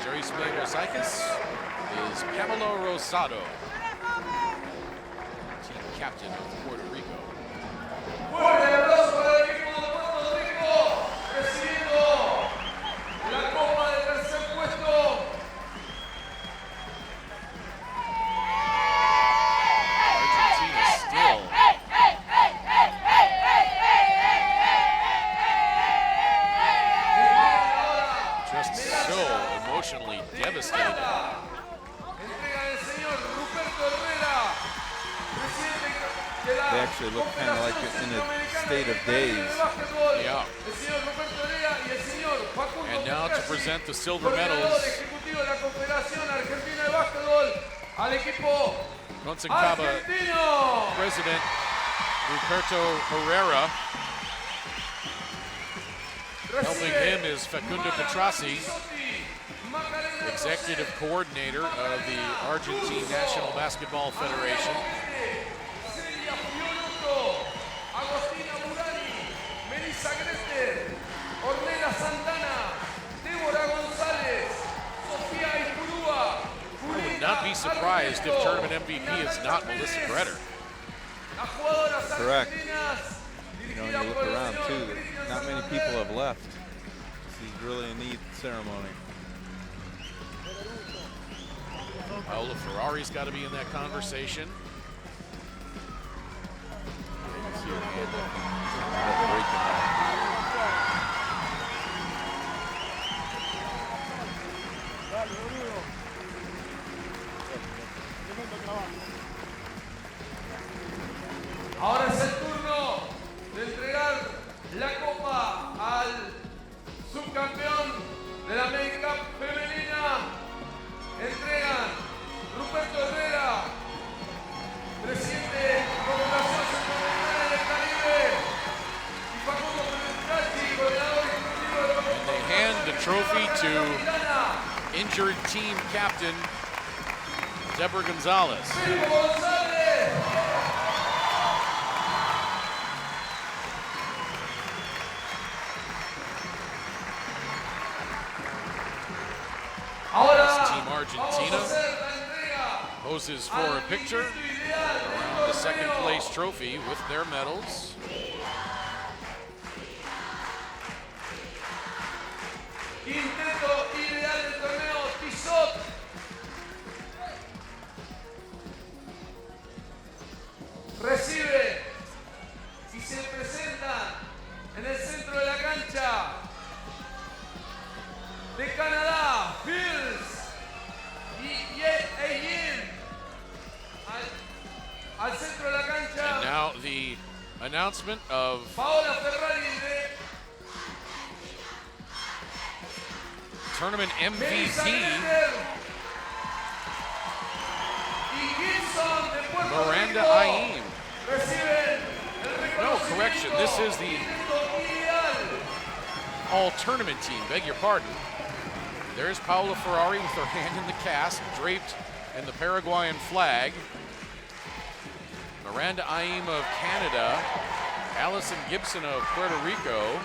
Jerry Smith-Rosakis, is Pamela Rosado, team captain of Puerto Rico. Fuerte el aplauso para el equipo de Puerto Rico, recibiendo la copa de tercer puesto. Argentina still just so emotionally devastated. Entrega el señor Ruperto Herrera, presidente de la They actually look kind of like in a state of daze. Yeah. El señor Ruperto Herrera y el señor Facundo And now to Picassi, present the silver coordinador medals, ejecutivo de la Confederación Argentina de Básquetbol, al equipo Concacaf argentino. President Ruperto Herrera. Helping him is Facundo Petrassi, Executive Coordinator of the Argentine National Basketball Federation. Celia Fiorotto, Agostina Murari, Melissa Greter, Ornella Santana, Débora González, Sofía Ipurúa, I would not be surprised if tournament MVP is not Melissa Greter. Las jugadoras Correct. argentinas, You know, dirigidas you por look el around señor too, Cristian not many Santander. people have left. This is really a neat ceremony. Paola Ferrari's got to be in that conversation. See her hand up. That breaking out. Ahora es el turno de entregar la copa al subcampeón de la Americup femenina. Entregan Ruperto Herrera, presidente de Confederación Centroamericana del Caribe, y Facundo Petrassi, coordinador ejecutivo de la And they hand the trophy to Capitana, injured team captain Deborah Gonzalez. Pedro González. Ahora Team Argentina vamos a hacer la entrega poses for a picture around the second place trophy with their medals. Quinteto ideal del torneo Tissot. Recibe y se presenta en el centro de la cancha de Canadá, Bills y Yin al centro de la And cancha. now the announcement of Paola Ferrari de tournament Melissa MVP Greter y Gibson de Puerto Miranda Rico. Aim. Reciben el No, correction. This is the Quinteto ideal. all-tournament team. Beg your pardon. There's Paola Ferrari with her hand in the cast, draped in the Paraguayan flag. Miranda Aim of Canada, Allison Gibson of Puerto Rico,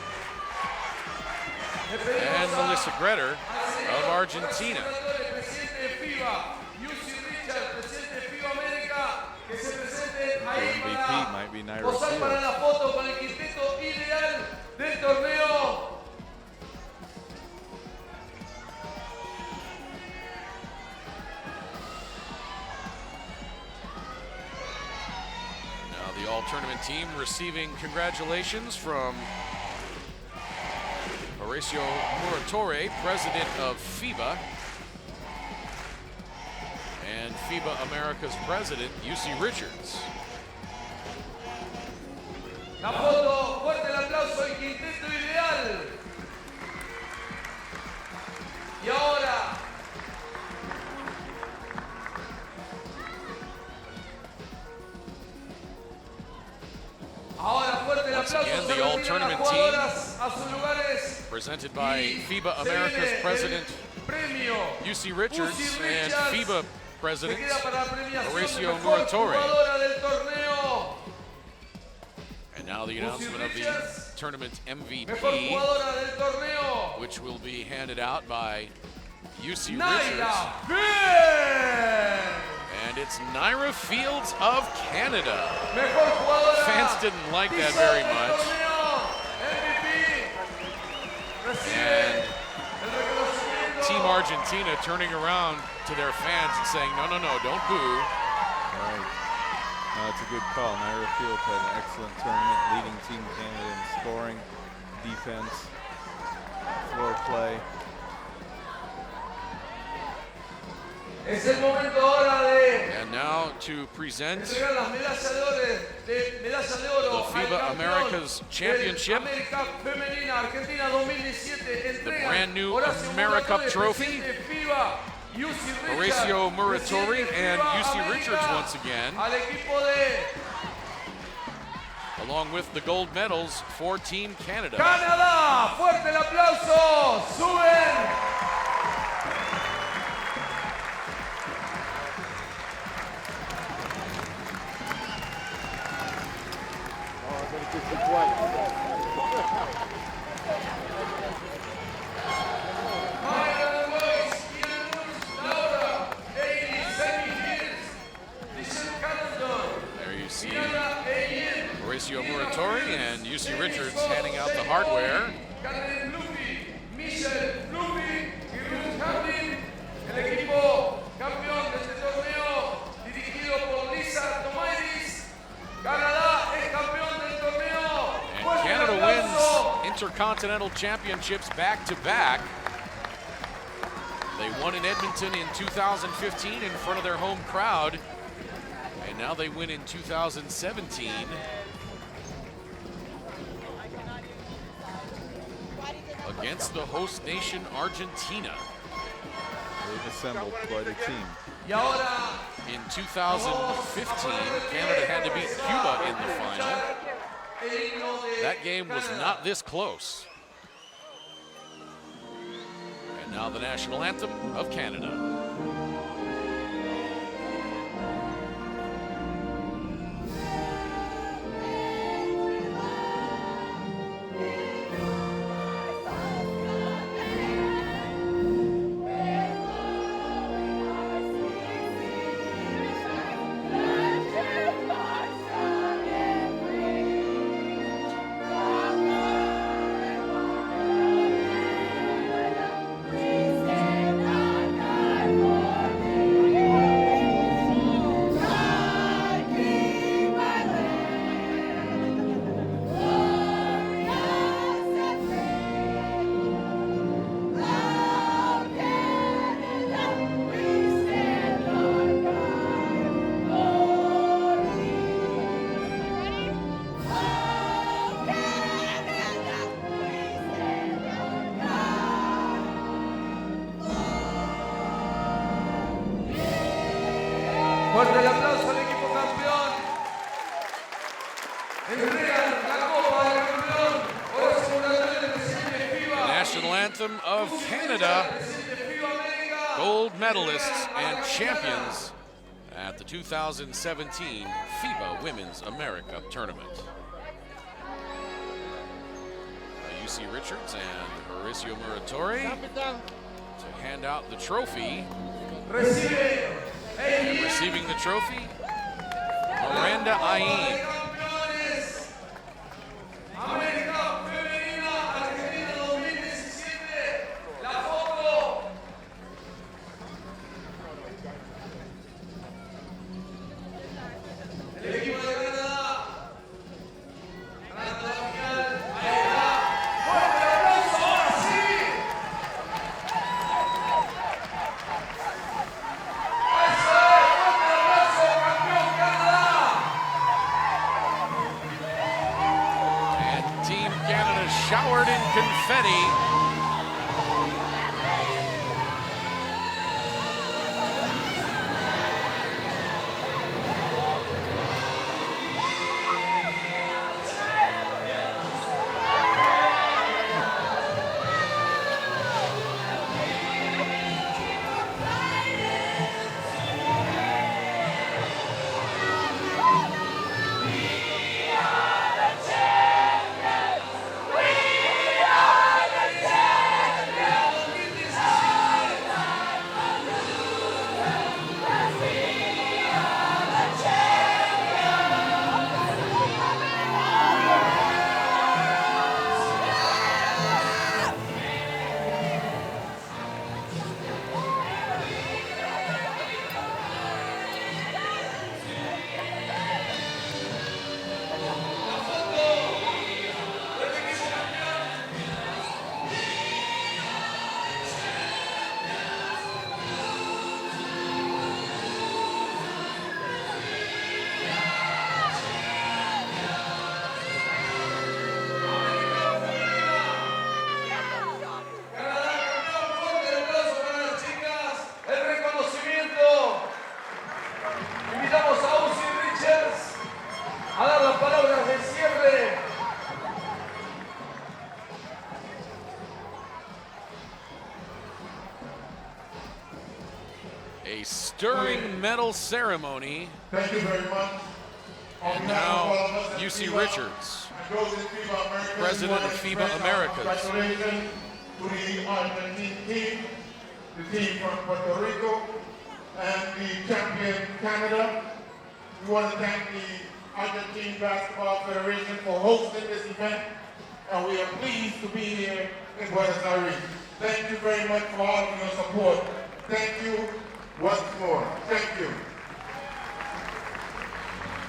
and Melissa Greter of Argentina. Presidente de FIBA, Yusi Richard, presidente de FIBA América, que se presenten ahí MVP para might be Naira posar para Seals. la foto con el quinteto ideal del torneo. tournament team receiving congratulations from Horacio Muratore, president of FIBA, and FIBA America's president, UC Richards. La foto, fuerte el aplauso al quinteto ideal. Y ahora, fuerte el Once aplauso. again, Se the all retiran tournament las team jugadoras a sus lugares. presented by FIBA Se America's viene president, el premio. UC Richards, UC and Richards FIBA Se president, queda para la premiación de Horacio mejor Muratore. jugadora del torneo. And now the announcement of the tournament Mejor MVP, jugadora del torneo. which will be handed out by UC Richards. Naira Fields. And it's Naira Fields of Canada. Mejor jugadora. Fans didn't like that Piso very del much. torneo. MVP. Recibe And el reconocimiento. Team Argentina turning around to their fans and saying, no, no, no, don't boo. Right. No, it's a good call. Naira Fields had an excellent tournament, leading Team Canada in scoring, defense, floor play. Es el momento ahora de And now to present entregar las medallas de oro the al FIBA campeón America's Championship, del Americup femenina Argentina 2017. the Entregan brand new Horacio Americup Muratore, trophy, presidente de FIBA, UC Richards, Horacio Muratore presidente de and FIBA UC Richards América, once again, al equipo de along with the gold medals for Team Canada. Canadá. Fuerte el aplauso. Suben. There you see Horacio Muratore and UC Richards handing out the hardware. El equipo campeón de este torneo, dirigido por Lisa Tomaitis. Canadá es campeón del torneo. And Fuerte el Canada aplauso. wins Intercontinental Championships back-to-back. They won in Edmonton in 2015 in front of their home crowd. And now they win in 2017. Against the host nation, Argentina. They've assembled quite a team. Y ahora In 2015, Canada had to beat Cuba in the final. el himno de That game was Canadá. not this close. And now the national anthem of Canada. Fuerte el aplauso al equipo campeón. Entregan la copa del campeón. Horacio Muratore, el presidente de FIBA. National anthem of Canada. Presidente de FIBA América. Gold medalists and champions at the 2017 FIBA Women's Americup Tournament. UC Richards and Horacio Muratore to hand out the trophy. Recibe And receiving the trophy, Miranda Ayin. campeones. Americup femenina Argentina 2017. La foto. El equipo de Canadá A stirring medal ceremony. Thank you very much. And now, UC Richards, president of FIBA Americas. Congratulations to the Argentine team, the team from Puerto Rico, and the champion Canada. We want to thank the Argentine Basketball Federation for hosting this event, and we are pleased to be here in Buenos Aires. Thank you very much for all of your support. Thank you once more. Thank you.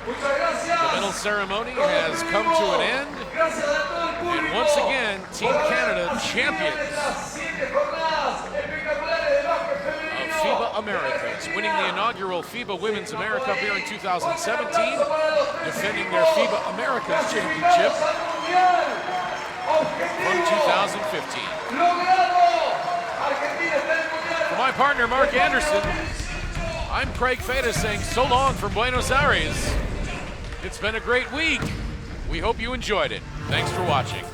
Muchas gracias. The medal ceremony has come to an end. Gracias a todo el público. And once again, Team Canada champions of FIBA Americas, winning the inaugural FIBA Women's Americup here in 2017, defending their FIBA Americas championship from 2015. For my partner, Mark Anderson, I'm Craig Feta saying so long from Buenos Aires. It's been a great week. We hope you enjoyed it. Thanks for watching.